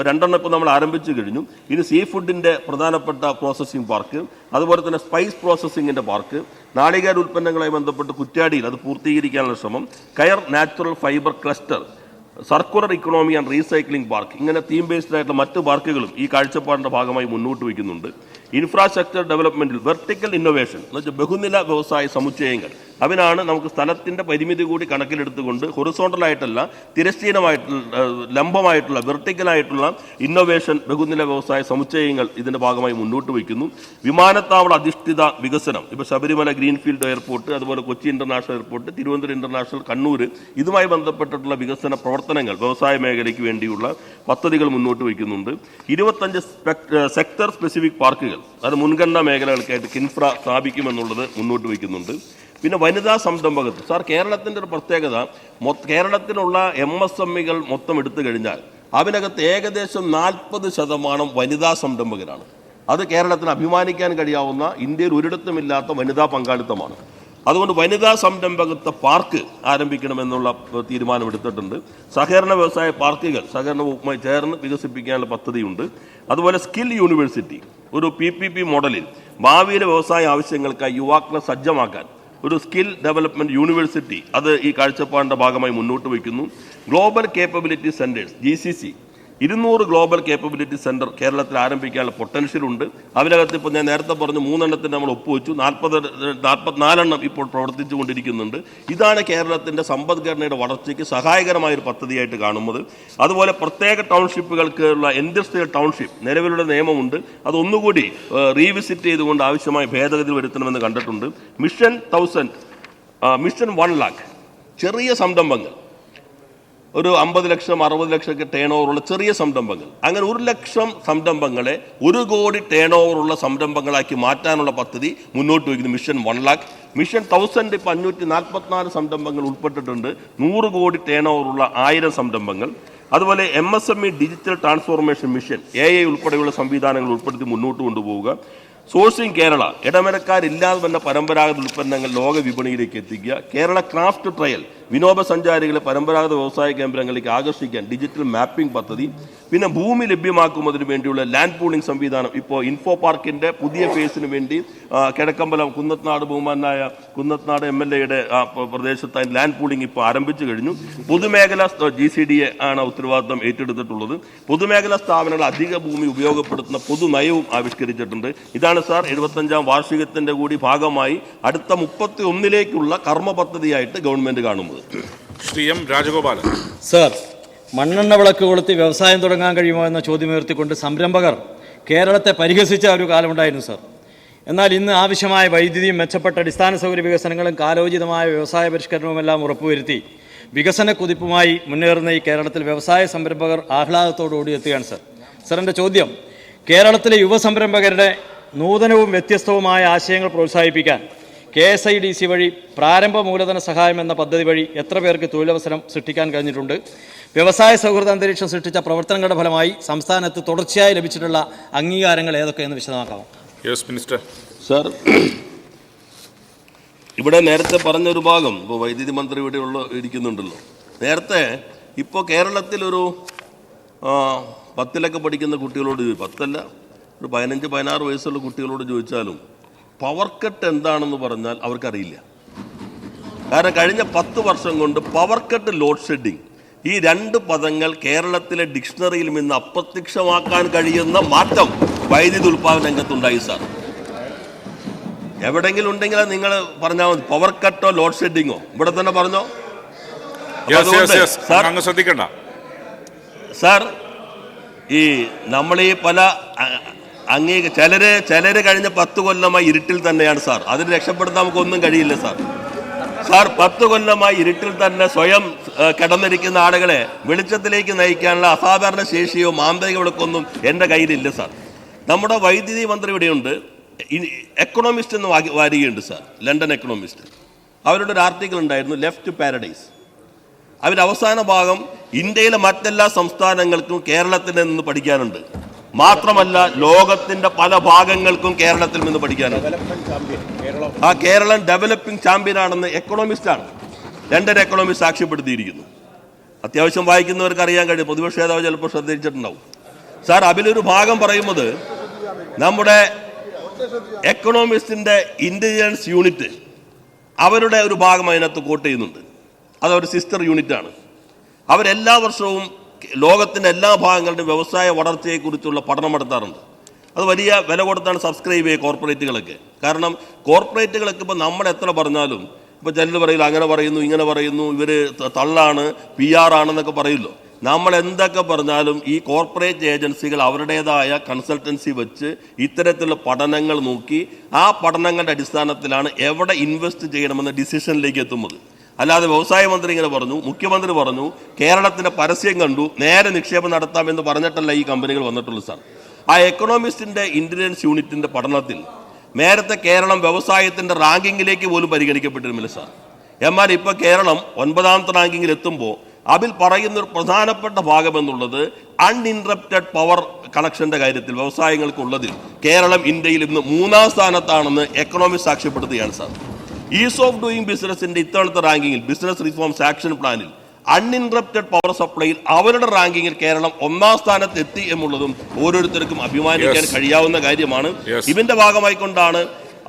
2 ഇപ്പോൾ നമ്മൾ ആരംഭിച്ചു കഴിഞ്ഞു. ഇനി സീ ഫുഡിൻ്റെ പ്രധാനപ്പെട്ട പ്രോസസ്സിംഗ് പാർക്ക്, അതുപോലെ തന്നെ സ്പൈസ് പ്രോസസ്സിങ്ങിൻ്റെ പാർക്ക്, നാളികേര ഉൽപ്പന്നങ്ങളുമായി ബന്ധപ്പെട്ട് കുറ്റ്യാടിയിൽ അത് പൂർത്തീകരിക്കാനുള്ള ശ്രമം, കയർ natural fibre cluster, circular economy and recycling park, ഇങ്ങനെ തീം ബേസ്ഡ് ആയിട്ടുള്ള മറ്റ് പാർക്കുകളും ഈ കാഴ്ചപ്പാടിൻ്റെ ഭാഗമായി മുന്നോട്ട് വയ്ക്കുന്നുണ്ട്. ഇൻഫ്രാസ്ട്രക്ചർ ഡെവലപ്മെൻറ്റിൽ വെർട്ടിക്കൽ ഇന്നൊവേഷൻ എന്ന് വെച്ചാൽ ബഹുനില വ്യവസായ സമുച്ചയങ്ങൾ, അതിനാണ് നമുക്ക് സ്ഥലത്തിൻ്റെ പരിമിതി കൂടി കണക്കിലെടുത്തുകൊണ്ട് ഹൊറിസോണ്ടലായിട്ടല്ല തിരശ്ചീനമായിട്ടുള്ള ലംബമായിട്ടുള്ള വെർട്ടിക്കലായിട്ടുള്ള ഇന്നൊവേഷൻ ബഹുനില വ്യവസായ സമുച്ചയങ്ങൾ ഇതിൻ്റെ ഭാഗമായി മുന്നോട്ട് വയ്ക്കുന്നു. വിമാനത്താവള അധിഷ്ഠിത വികസനം, ഇപ്പോൾ ശബരിമല ഗ്രീൻഫീൽഡ് എയർപോർട്ട്, അതുപോലെ Kochi international airport, Thiruvananthapuram international, Kannur, ഇതുമായി ബന്ധപ്പെട്ടിട്ടുള്ള വികസന പ്രവർത്തനങ്ങൾ വ്യവസായ മേഖലയ്ക്ക് വേണ്ടിയുള്ള പദ്ധതികൾ മുന്നോട്ട് വയ്ക്കുന്നുണ്ട്. 25 സെക്ടർ സ്പെസിഫിക് പാർക്കുകൾ, അത് മുൻഗണനാ മേഖലകൾക്കായിട്ട് കിൻഫ്ര സ്ഥാപിക്കുമെന്നുള്ളത് മുന്നോട്ട് വയ്ക്കുന്നുണ്ട്. പിന്നെ വനിതാ സംരംഭകത്വം സാർ, കേരളത്തിൻ്റെ ഒരു പ്രത്യേകത, കേരളത്തിലുള്ള MSMEകൾ മൊത്തം എടുത്തു കഴിഞ്ഞാൽ അതിനകത്ത് ഏകദേശം 40% വനിതാ സംരംഭകരാണ്. അത് കേരളത്തിന് അഭിമാനിക്കാൻ കഴിയാവുന്ന ഇന്ത്യയിൽ ഒരിടത്തുമില്ലാത്ത വനിതാ പങ്കാളിത്തമാണ്. അതുകൊണ്ട് വനിതാ സംരംഭകത്വ പാർക്ക് ആരംഭിക്കണമെന്നുള്ള തീരുമാനമെടുത്തിട്ടുണ്ട്. സഹകരണ വ്യവസായ പാർക്കുകൾ സഹകരണ വകുപ്പുമായി ചേർന്ന് വികസിപ്പിക്കാനുള്ള പദ്ധതിയുണ്ട്. അതുപോലെ സ്കിൽ യൂണിവേഴ്സിറ്റി, ഒരു PPP മോഡലിൽ ഭാവിയിലെ വ്യവസായ ആവശ്യങ്ങൾക്കായി യുവാക്കളെ സജ്ജമാക്കാൻ ഒരു സ്കിൽ ഡെവലപ്മെൻറ്റ് യൂണിവേഴ്സിറ്റി, അത് ഈ കാഴ്ചപ്പാടിൻ്റെ ഭാഗമായി മുന്നോട്ട് വയ്ക്കുന്നു. Global capability centres GCC, 200 global capability centre കേരളത്തിൽ ആരംഭിക്കാനുള്ള പൊട്ടൻഷ്യൽ ഉണ്ട്. അതിനകത്ത് ഇപ്പോൾ ഞാൻ നേരത്തെ പറഞ്ഞു 3 എണ്ണത്തിന് നമ്മൾ ഒപ്പുവെച്ചു, 44 എണ്ണം ഇപ്പോൾ പ്രവർത്തിച്ചു കൊണ്ടിരിക്കുന്നുണ്ട്. ഇതാണ് കേരളത്തിൻ്റെ സമ്പദ്ഘടനയുടെ വളർച്ചയ്ക്ക് സഹായകരമായൊരു പദ്ധതിയായിട്ട് കാണുന്നത്. അതുപോലെ പ്രത്യേക ടൗൺഷിപ്പുകൾക്കുള്ള ഇൻഡസ്ട്രിയൽ ടൗൺഷിപ്പ് നിലവിലുള്ള നിയമമുണ്ട്, അതൊന്നുകൂടി റീവിസിറ്റ് ചെയ്തുകൊണ്ട് ആവശ്യമായ ഭേദഗതി വരുത്തണമെന്ന് കണ്ടിട്ടുണ്ട്. മിഷൻ 1 lakh ചെറിയ സംരംഭങ്ങൾ, ഒരു 50 ലക്ഷം 60 ലക്ഷമൊക്കെ ടേൺ ഓവറുള്ള ചെറിയ സംരംഭങ്ങൾ, അങ്ങനെ 1 ലക്ഷം സംരംഭങ്ങളെ 1 കോടി ടേൺ ഓവറുള്ള സംരംഭങ്ങളാക്കി മാറ്റാനുള്ള പദ്ധതി മുന്നോട്ട് വയ്ക്കുന്നു മിഷൻ 1 lakh. മിഷൻ 1000 ഇപ്പോൾ 544 സംരംഭങ്ങൾ ഉൾപ്പെട്ടിട്ടുണ്ട്, 100 കോടി ടേൺ ഓവറുള്ള 1000 സംരംഭങ്ങൾ. അതുപോലെ MSME digital transformation mission AI ഉൾപ്പെടെയുള്ള സംവിധാനങ്ങൾ ഉൾപ്പെടുത്തി മുന്നോട്ട് കൊണ്ടുപോവുക. സോഴ്സിംഗ് കേരള, ഇടനിലക്കാരില്ലാതെ തന്നെ പരമ്പരാഗത ഉൽപ്പന്നങ്ങൾ ലോക വിപണിയിലേക്ക് എത്തിക്കുക. കേരള ക്രാഫ്റ്റ് ട്രയൽ, വിനോദസഞ്ചാരികളെ പരമ്പരാഗത വ്യവസായ കേന്ദ്രങ്ങളിലേക്ക് ആകർഷിക്കാൻ ഡിജിറ്റൽ മാപ്പിംഗ് പദ്ധതി. പിന്നെ ഭൂമി ലഭ്യമാക്കുന്നതിന് വേണ്ടിയുള്ള ലാൻഡ് പൂളിംഗ് സംവിധാനം ഇപ്പോൾ ഇൻഫോ പാർക്കിൻ്റെ പുതിയ ഫേസിന് വേണ്ടി കിഴക്കമ്പലം ബഹുമാനായ കുന്നത്നാട് MLA-യുടെ പ്രദേശത്ത് ലാൻഡ് പൂളിംഗ് ഇപ്പോൾ ആരംഭിച്ചു കഴിഞ്ഞു. പൊതുമേഖല GCDA ആണ് ഉത്തരവാദിത്തം ഏറ്റെടുത്തിട്ടുള്ളത്. പൊതുമേഖലാ സ്ഥാപനങ്ങൾ അധിക ഭൂമി ഉപയോഗപ്പെടുത്തുന്ന പൊതുനയവും ആവിഷ്കരിച്ചിട്ടുണ്ട്. ഇതാണ് സാർ 75ാം വാർഷികത്തിൻ്റെ കൂടി ഭാഗമായി അടുത്ത 31ലേക്കുള്ള കർമ്മ പദ്ധതിയായിട്ട് ഗവൺമെൻറ് കാണുന്നത്. ശ്രീ M. രാജഗോപാലൻ. സർ, മണ്ണെണ്ണ വിളക്ക് കൊളുത്തി വ്യവസായം തുടങ്ങാൻ കഴിയുമോ എന്ന ചോദ്യമുയർത്തിക്കൊണ്ട് സംരംഭകർ കേരളത്തെ പരിഹസിച്ച ഒരു കാലമുണ്ടായിരുന്നു സർ. എന്നാൽ ഇന്ന് ആവശ്യമായ വൈദ്യുതിയും മെച്ചപ്പെട്ട അടിസ്ഥാന സൗകര്യ വികസനങ്ങളും കാലോചിതമായ വ്യവസായ പരിഷ്കരണവുമെല്ലാം ഉറപ്പുവരുത്തി വികസന കുതിപ്പുമായി മുന്നേറുന്ന ഈ കേരളത്തിൽ വ്യവസായ സംരംഭകർ ആഹ്ലാദത്തോടുകൂടി എത്തുകയാണ് സർ. സർ, എൻ്റെ ചോദ്യം, കേരളത്തിലെ യുവസംരംഭകരുടെ നൂതനവും വ്യത്യസ്തവുമായ ആശയങ്ങൾ പ്രോത്സാഹിപ്പിക്കാൻ KSIDC വഴി പ്രാരംഭ മൂലധന സഹായം എന്ന പദ്ധതി വഴി എത്ര പേർക്ക് തൊഴിലവസരം സൃഷ്ടിക്കാൻ കഴിഞ്ഞിട്ടുണ്ട്? വ്യവസായ സൗഹൃദ അന്തരീക്ഷം സൃഷ്ടിച്ച പ്രവർത്തനങ്ങളുടെ ഫലമായി സംസ്ഥാനത്ത് തുടർച്ചയായി ലഭിച്ചിട്ടുള്ള അംഗീകാരങ്ങൾ ഏതൊക്കെയെന്ന് വിശദമാക്കാമോ? Yes minister. സർ, ഇവിടെ നേരത്തെ പറഞ്ഞൊരു ഭാഗം ഇപ്പോൾ വൈദ്യുതി മന്ത്രി ഇവിടെ ഇരിക്കുന്നുണ്ടല്ലോ. നേരത്തെ ഇപ്പോൾ കേരളത്തിലൊരു 10ലൊക്കെ പഠിക്കുന്ന കുട്ടികളോട് 10അല്ല ഒരു 15-16 വയസ്സുള്ള കുട്ടികളോട് ചോദിച്ചാലും പവർ കട്ട് എന്താണെന്ന് പറഞ്ഞാൽ അവർക്കറിയില്ല. കാരണം കഴിഞ്ഞ 10 വർഷം കൊണ്ട് പവർ കട്ട്, ലോഡ് ഷെഡിങ്, ഈ 2 പദങ്ങൾ കേരളത്തിലെ ഡിക്ഷണറിയിൽ നിന്ന് അപ്രത്യക്ഷമാക്കാൻ കഴിയുന്ന മാറ്റം വൈദ്യുതി ഉൽപ്പാദന രംഗത്തുണ്ടായി സാർ. എവിടെയെങ്കിലും ഉണ്ടെങ്കിൽ നിങ്ങൾ പറഞ്ഞാൽ മതി, പവർ കട്ടോ ലോഡ് ഷെഡിങ്ങോ ഇവിടെ തന്നെ പറഞ്ഞോ. ശ്രദ്ധിക്കണ്ട സാർ, ഈ നമ്മൾ ഈ പല ചിലര് കഴിഞ്ഞ 10 കൊല്ലമായി ഇരുട്ടിൽ തന്നെയാണ് സാർ. അതിന് രക്ഷപ്പെടുത്താൻ നമുക്കൊന്നും കഴിയില്ല സാർ. 10 കൊല്ലമായി ഇരുട്ടിൽ തന്നെ സ്വയം കിടന്നിരിക്കുന്ന ആളുകളെ വെളിച്ചത്തിലേക്ക് നയിക്കാനുള്ള അസാധാരണ ശേഷിയോ മാന്ത്രിക വിളക്കൊന്നും എൻ്റെ കയ്യിലില്ല സാർ. നമ്മുടെ വൈദ്യുതി മന്ത്രി ഇവിടെയുണ്ട്. എക്കണോമിസ്റ്റ് എന്ന് വാരികയുണ്ട് സാർ, ലണ്ടൻ എക്കണോമിസ്റ്റ്. അവരുടെ ഒരു ആർട്ടിക്കിൾ ഉണ്ടായിരുന്നു, ലെഫ്റ്റ് പാരഡൈസ്. അവരുടെ അവസാന ഭാഗം ഇന്ത്യയിലെ മറ്റെല്ലാ സംസ്ഥാനങ്ങൾക്കും കേരളത്തിൽ നിന്ന് പഠിക്കാനുണ്ട്, മാത്രമല്ല ലോകത്തിന്റെ പല ഭാഗങ്ങൾക്കും കേരളത്തിൽ നിന്ന് പഠിക്കാനുണ്ട്. ആ കേരളം ഡെവലപ്പിംഗ് ചാമ്പ്യനാണെന്ന് എക്കണോമിസ്റ്റാണ്, ലണ്ടൻ എക്കണോമിസ്റ്റ് സാക്ഷ്യപ്പെടുത്തിയിരിക്കുന്നു. അത്യാവശ്യം വായിക്കുന്നവർക്ക് അറിയാൻ കഴിയും, പ്രതിപക്ഷ നേതാവ് ചിലപ്പോൾ ശ്രദ്ധിച്ചിട്ടുണ്ടാവും സാർ. അതിലൊരു ഭാഗം പറയുന്നത് നമ്മുടെ എക്കണോമിസ്റ്റിന്റെ ഇന്റലിജൻസ് യൂണിറ്റ് അവരുടെ ഒരു ഭാഗം അതിനകത്ത് കോട്ട് ചെയ്യുന്നുണ്ട്. അതവർ സിസ്റ്റർ യൂണിറ്റാണ്. അവരെല്ലാ വർഷവും ലോകത്തിൻ്റെ എല്ലാ ഭാഗങ്ങളുടെയും വ്യവസായ വളർച്ചയെക്കുറിച്ചുള്ള പഠനം നടത്താറുണ്ട്. അത് വലിയ വില കൊടുത്താണ് സബ്സ്ക്രൈബ് ചെയ്യുക കോർപ്പറേറ്റുകളൊക്കെ. കാരണം കോർപ്പറേറ്റുകളൊക്കെ ഇപ്പോൾ നമ്മൾ എത്ര പറഞ്ഞാലും, ഇപ്പോൾ ചിലർ പറയില്ല അങ്ങനെ പറയുന്നു ഇങ്ങനെ പറയുന്നു, ഇവർ തള്ളാണ് PR ആണെന്നൊക്കെ പറയുമല്ലോ. നമ്മൾ എന്തൊക്കെ പറഞ്ഞാലും ഈ കോർപ്പറേറ്റ് ഏജൻസികൾ അവരുടേതായ കൺസൾട്ടൻസി വെച്ച് ഇത്തരത്തിലുള്ള പഠനങ്ങൾ നോക്കി ആ പഠനങ്ങളുടെ അടിസ്ഥാനത്തിലാണ് എവിടെ ഇൻവെസ്റ്റ് ചെയ്യണമെന്ന ഡിസിഷനിലേക്ക് എത്തുന്നത്. അല്ലാതെ വ്യവസായ മന്ത്രി ഇങ്ങനെ പറഞ്ഞു, മുഖ്യമന്ത്രി പറഞ്ഞു, കേരളത്തിൻ്റെ പരസ്യം കണ്ടു, നേരെ നിക്ഷേപം നടത്താമെന്ന് പറഞ്ഞിട്ടല്ല ഈ കമ്പനികൾ വന്നിട്ടുള്ളൂ സാർ. ആ എക്കണോമിസ്റ്റിൻ്റെ ഇന്റലിജൻസ് യൂണിറ്റിൻ്റെ പഠനത്തിൽ നേരത്തെ കേരളം വ്യവസായത്തിൻ്റെ റാങ്കിങ്ങിലേക്ക് പോലും പരിഗണിക്കപ്പെട്ടിരുന്നില്ല സാർ. എന്നാൽ ഇപ്പോൾ കേരളം 9ാമത്തെ റാങ്കിങ്ങിൽ എത്തുമ്പോൾ അതിൽ പറയുന്ന ഒരു പ്രധാനപ്പെട്ട ഭാഗം എന്നുള്ളത് അൺഇൻറപ്റ്റഡ് പവർ കണക്ഷൻ്റെ കാര്യത്തിൽ വ്യവസായങ്ങൾക്കുള്ളതിൽ കേരളം ഇന്ത്യയിൽ ഇന്ന് 3ാം സ്ഥാനത്താണെന്ന് എക്കണോമിസ്റ്റ് സാക്ഷ്യപ്പെടുത്തുകയാണ് സാർ. ഈസ് ഓഫ് ഡൂയിങ് ബിസിനസിന്റെ ഇത്തവണത്തെ റാങ്കിങ്ങിൽ, ബിസിനസ് റിഫോംസ് ആക്ഷൻ പ്ലാനിൽ അൺഇൻറപ്റ്റഡ് പവർ സപ്ലൈയിൽ അവരുടെ റാങ്കിങ്ങിൽ കേരളം 1ാം സ്ഥാനത്ത് എത്തി എന്നുള്ളതും ഓരോരുത്തർക്കും അഭിമാനിക്കാൻ കഴിയാവുന്ന കാര്യമാണ്. ഇതിന്റെ ഭാഗമായിക്കൊണ്ടാണ്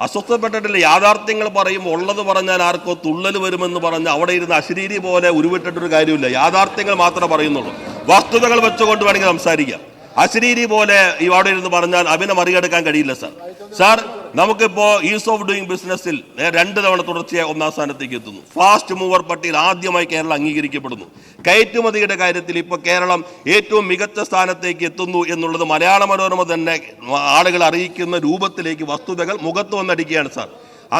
അസ്വസ്ഥപ്പെട്ടിട്ടില്ല. യാഥാർത്ഥ്യങ്ങൾ പറയുമ്പോൾ ഉള്ളത് പറഞ്ഞാൽ ആർക്കോ തുള്ളൽ വരുമെന്ന് പറഞ്ഞ് അവിടെ ഇരുന്ന് അശരീരി പോലെ ഉരുവിട്ടിട്ടൊരു കാര്യമില്ല. യാഥാർത്ഥ്യങ്ങൾ മാത്രമേ പറയുന്നുള്ളൂ. വസ്തുതകൾ വെച്ചുകൊണ്ട് വേണമെങ്കിൽ സംസാരിക്കാം. അശ്ലീരി പോലെ ഇവിടെ ഇരുന്ന് പറഞ്ഞാൽ അതിനെ മറികടക്കാൻ കഴിയില്ല സാർ. സാർ, നമുക്കിപ്പോ ഈസ് ഓഫ് ഡൂയിങ് ബിസിനസ്സിൽ 2 തവണ തുടർച്ചയായി 1ാം സ്ഥാനത്തേക്ക് എത്തുന്നു. ഫാസ്റ്റ് മൂവർ പട്ടികയിൽ ആദ്യമായി കേരളം അംഗീകരിക്കപ്പെടുന്നു. കയറ്റുമതിയുടെ കാര്യത്തിൽ ഇപ്പോൾ കേരളം ഏറ്റവും മികച്ച സ്ഥാനത്തേക്ക് എത്തുന്നു എന്നുള്ളത് മലയാള മനോരമ തന്നെ ആളുകൾ അറിയിക്കുന്ന രൂപത്തിലേക്ക് വസ്തുതകൾ മുഖത്ത് വന്നടിക്കുകയാണ് sir.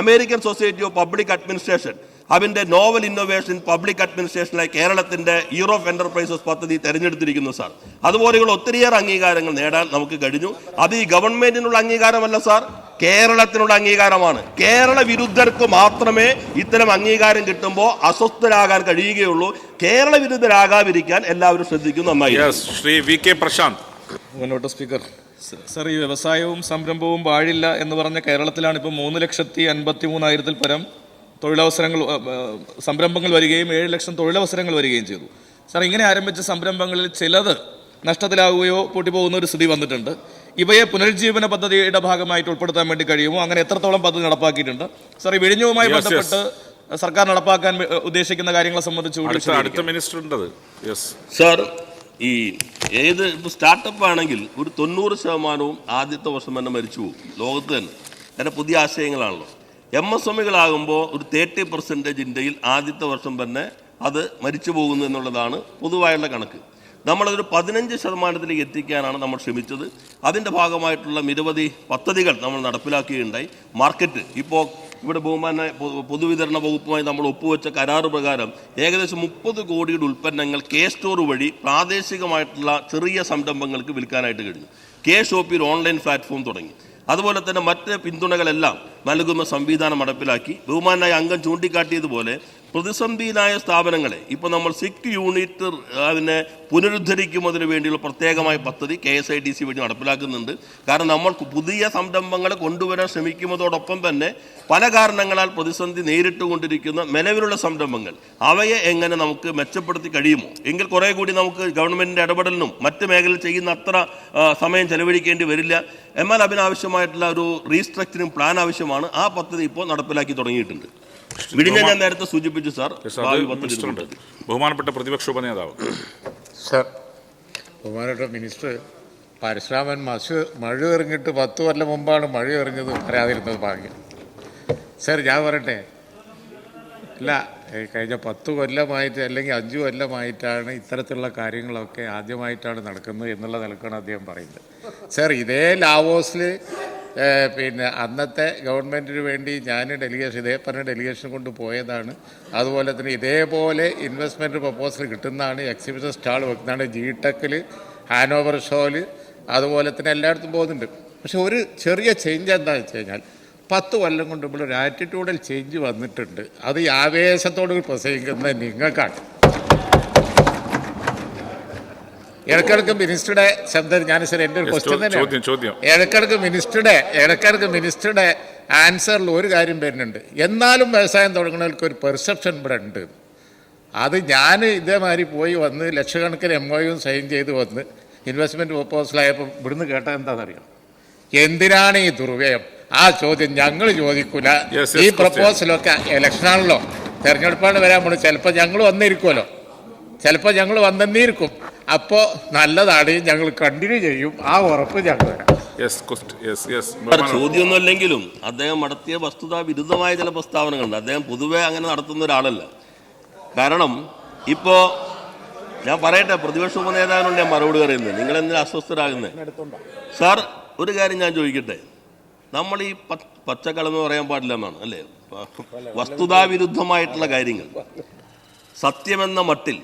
American society of public administration അതിന്റെ നോവൽ ഇന്നോവേഷൻ പബ്ലിക് അഡ്മിനിസ്ട്രേഷനായി കേരളത്തിന്റെ ഇയർ ഓഫ് എന്റർപ്രൈസസ് പദ്ധതി തെരഞ്ഞെടുത്തിരിക്കുന്നു സാർ. അതുപോലെയുള്ള ഒത്തിരിയേറെ അംഗീകാരങ്ങൾ നേടാൻ നമുക്ക് കഴിഞ്ഞു. അത് ഈ ഗവൺമെന്റിനുള്ള അംഗീകാരമല്ല സാർ, കേരളത്തിനുള്ള അംഗീകാരമാണ്. കേരള വിരുദ്ധർക്ക് മാത്രമേ ഇത്തരം അംഗീകാരം കിട്ടുമ്പോൾ അസ്വസ്ഥരാകാൻ കഴിയുകയുള്ളൂ. കേരള വിരുദ്ധരാകാതിരിക്കാൻ എല്ലാവരും ശ്രദ്ധിക്കുന്നു. നന്നായി. Shri V K Prashanth. മുന്നോട്ട് സ്പീക്കർ. സർ, ഈ വ്യവസായവും സംരംഭവും പാടില്ല എന്ന് പറഞ്ഞ കേരളത്തിലാണ് ഇപ്പോൾ 3,53,000-ൽ പരം തൊഴിലവസരങ്ങൾ സംരംഭങ്ങൾ വരികയും 7 ലക്ഷം തൊഴിലവസരങ്ങൾ വരികയും ചെയ്തു. സാർ, ഇങ്ങനെ ആരംഭിച്ച സംരംഭങ്ങളിൽ ചിലത് നഷ്ടത്തിലാവുകയോ പൂട്ടിപ്പോകുന്ന ഒരു സ്ഥിതി വന്നിട്ടുണ്ട്. ഇവയെ പുനരുജ്ജീവന പദ്ധതിയുടെ ഭാഗമായിട്ട് ഉൾപ്പെടുത്താൻ വേണ്ടി കഴിയുമോ? അങ്ങനെ എത്രത്തോളം പദ്ധതി നടപ്പാക്കിയിട്ടുണ്ട്? സാർ, ഈ വിഴിഞ്ഞവുമായി ബന്ധപ്പെട്ട് സർക്കാർ നടപ്പാക്കാൻ ഉദ്ദേശിക്കുന്ന കാര്യങ്ങളെ സംബന്ധിച്ച് അടുത്ത മിനിസ്റ്റർ ഉണ്ട്. സാർ, ഈ ഏത് സ്റ്റാർട്ടപ്പ് ആണെങ്കിൽ ഒരു 90% ആദ്യത്തെ വർഷം തന്നെ മരിച്ചു പോകും ലോകത്ത് തന്നെ. അതിൻ്റെ പുതിയ ആശയങ്ങളാണല്ലോ. MSMEകളാകുമ്പോൾ ഒരു 30% ഇന്ത്യയിൽ ആദ്യത്തെ വർഷം തന്നെ അത് മരിച്ചു പോകുന്നു എന്നുള്ളതാണ് പൊതുവായുള്ള കണക്ക്. നമ്മളതൊരു 15% എത്തിക്കാനാണ് നമ്മൾ ശ്രമിച്ചത്. അതിൻ്റെ ഭാഗമായിട്ടുള്ള നിരവധി പദ്ധതികൾ നമ്മൾ നടപ്പിലാക്കുകയുണ്ടായി. മാർക്കറ്റ് ഇപ്പോൾ ഇവിടെ ബഹുമാന പൊതുവിതരണ വകുപ്പുമായി നമ്മൾ ഒപ്പുവെച്ച കരാറ് പ്രകാരം ഏകദേശം 30 കോടിയുടെ ഉൽപ്പന്നങ്ങൾ കെ സ്റ്റോർ വഴി പ്രാദേശികമായിട്ടുള്ള ചെറിയ സംരംഭങ്ങൾക്ക് വിൽക്കാനായിട്ട് കഴിഞ്ഞു. കെ ഷോപ്പിൽ ഓൺലൈൻ പ്ലാറ്റ്ഫോം തുടങ്ങി. അതുപോലെ തന്നെ മറ്റ് പിന്തുണകളെല്ലാം നൽകുന്ന സംവിധാനം നടപ്പിലാക്കി. ബഹുമാനായ അംഗം ചൂണ്ടിക്കാട്ടിയതുപോലെ പ്രതിസന്ധിയിലായ സ്ഥാപനങ്ങളെ ഇപ്പോൾ നമ്മൾ സിക്ക് യൂണിറ്റ് അതിനെ പുനരുദ്ധരിക്കുന്നതിന് വേണ്ടിയുള്ള പ്രത്യേകമായ പദ്ധതി KSIDC വഴി നടപ്പിലാക്കുന്നുണ്ട്. കാരണം നമ്മൾ പുതിയ സംരംഭങ്ങളെ കൊണ്ടുവരാൻ ശ്രമിക്കുന്നതോടൊപ്പം തന്നെ പല കാരണങ്ങളാൽ പ്രതിസന്ധി നേരിട്ടുകൊണ്ടിരിക്കുന്ന നിലവിലുള്ള സംരംഭങ്ങൾ അവയെ എങ്ങനെ നമുക്ക് മെച്ചപ്പെടുത്തി കഴിയുമോ എങ്കിൽ കുറേ കൂടി നമുക്ക് ഗവൺമെൻറ്റിൻ്റെ ഇടപെടലിനും മറ്റ് മേഖലയിൽ ചെയ്യുന്ന അത്ര സമയം ചെലവഴിക്കേണ്ടി വരില്ല. എന്നാൽ അതിനാവശ്യമായിട്ടുള്ള ഒരു റീസ്ട്രക്ചറിങ് പ്ലാൻ ആവശ്യമാണ്. ആ പദ്ധതി ഇപ്പോൾ നടപ്പിലാക്കി തുടങ്ങിയിട്ടുണ്ട്. വിഴിഞ്ഞ ഞാൻ നേരത്തെ സൂചിപ്പിച്ചു സാർ. ബഹുമാനപ്പെട്ട പ്രതിപക്ഷ ഉപനേതാവ്. സാർ, ബഹുമാനപ്പെട്ട മിനിസ്റ്റർ, പരശുരാമൻ മഴ എറിഞ്ഞിട്ട് 10 കൊല്ലം മുമ്പാണ് മഴ എറിഞ്ഞത് പറയാതിരുന്നത് ഭാഗ്യം. സാർ, ഞാൻ പറയട്ടെ, അല്ല, കഴിഞ്ഞ 10 കൊല്ലമായിട്ട് അല്ലെങ്കിൽ 5 കൊല്ലമായിട്ടാണ് ഇത്തരത്തിലുള്ള കാര്യങ്ങളൊക്കെ ആദ്യമായിട്ടാണ് നടക്കുന്നത് എന്നുള്ള നിലക്കാണ് അദ്ദേഹം പറയുന്നത്. സാർ, ഇതേ ലാവോസിൽ അന്നത്തെ ഗവൺമെൻറ്റിന് വേണ്ടി ഞാൻ ഇതേ പറഞ്ഞ ഡെലിഗേഷൻ കൊണ്ട് പോയതാണ്. അതുപോലെ തന്നെ ഇതേപോലെ ഇൻവെസ്റ്റ്മെൻറ്റ് പ്രപ്പോസൽ കിട്ടുന്നതാണ്, എക്സിബിഷൻ സ്റ്റാൾ വെക്കുന്നതാണ്, GTECൽ, ഹാനോവർ ഷോയിൽ, അതുപോലെ തന്നെ എല്ലായിടത്തും പോകുന്നുണ്ട്. പക്ഷെ ഒരു ചെറിയ ചേഞ്ച് എന്താണെന്ന് വെച്ച് കഴിഞ്ഞാൽ 10 കൊല്ലം കൊണ്ട് ഇവിടെ ഒരു ആറ്റിറ്റ്യൂഡൽ ചേഞ്ച് വന്നിട്ടുണ്ട്. അത് ഈ ആവേശത്തോട് പ്രസംഗിക്കുന്നത് നിങ്ങൾക്കാണ്. ഇടക്കിടക്ക് മിനിസ്റ്ററുടെ ശബ്ദം ഞാൻ സാർ എൻ്റെ ഒരു ക്വസ്റ്റ്യൻ തന്നെയാണ്. ഇടക്കിടക്ക് മിനിസ്റ്ററുടെ ആൻസറിൽ ഒരു കാര്യം വരുന്നുണ്ട്. എന്നാലും വ്യവസായം തുടങ്ങുന്നവർക്ക് ഒരു പെർസെപ്ഷൻ ഇവിടെ ഉണ്ട്. അത് ഞാൻ ഇതേമാതിരി പോയി വന്ന് ലക്ഷക്കണക്കിന് MOU സൈൻ ചെയ്ത് വന്ന് ഇൻവെസ്റ്റ്മെൻറ്റ് പ്രപ്പോസലായപ്പോൾ ഇവിടുന്ന് കേട്ടാൽ എന്താണെന്നറിയാം, എന്തിനാണ് ഈ ദുർവ്യയം? ആ ചോദ്യം ഞങ്ങൾ ചോദിക്കൂല. ഈ പ്രപ്പോസലൊക്കെ ഇലക്ഷനാണല്ലോ, തെരഞ്ഞെടുപ്പാണ് വരാൻ പോകുന്നത്. ചിലപ്പോൾ ഞങ്ങൾ വന്നിരിക്കുമല്ലോ, ചിലപ്പോൾ ഞങ്ങൾ വന്നെന്നിരിക്കും. അപ്പോൾ നല്ലതാണ്, ഞങ്ങൾ കണ്ടിന്യൂ ചെയ്യും. ആ ഉറപ്പ് ഞങ്ങൾ തരാം. ചോദ്യമൊന്നുമല്ലെങ്കിലും അദ്ദേഹം നടത്തിയ വസ്തുതാ വിരുദ്ധമായ ചില പ്രസ്താവനകളുണ്ട്. അദ്ദേഹം പൊതുവെ അങ്ങനെ നടത്തുന്ന ഒരാളല്ല. കാരണം ഇപ്പോൾ ഞാൻ പറയട്ടെ, പ്രതിപക്ഷ ഉപനേതാവിനോട് ഞാൻ മറുപടി പറയുന്നത്, നിങ്ങൾ എന്തിനാ അസ്വസ്ഥരാകുന്നത്? സാർ, ഒരു കാര്യം ഞാൻ ചോദിക്കട്ടെ, നമ്മൾ ഈ പച്ചക്കളമെന്ന് പറയാൻ പാടില്ല എന്നാണ് അല്ലേ? വസ്തുതാവിരുദ്ധമായിട്ടുള്ള കാര്യങ്ങൾ സത്യമെന്ന മട്ടിൽ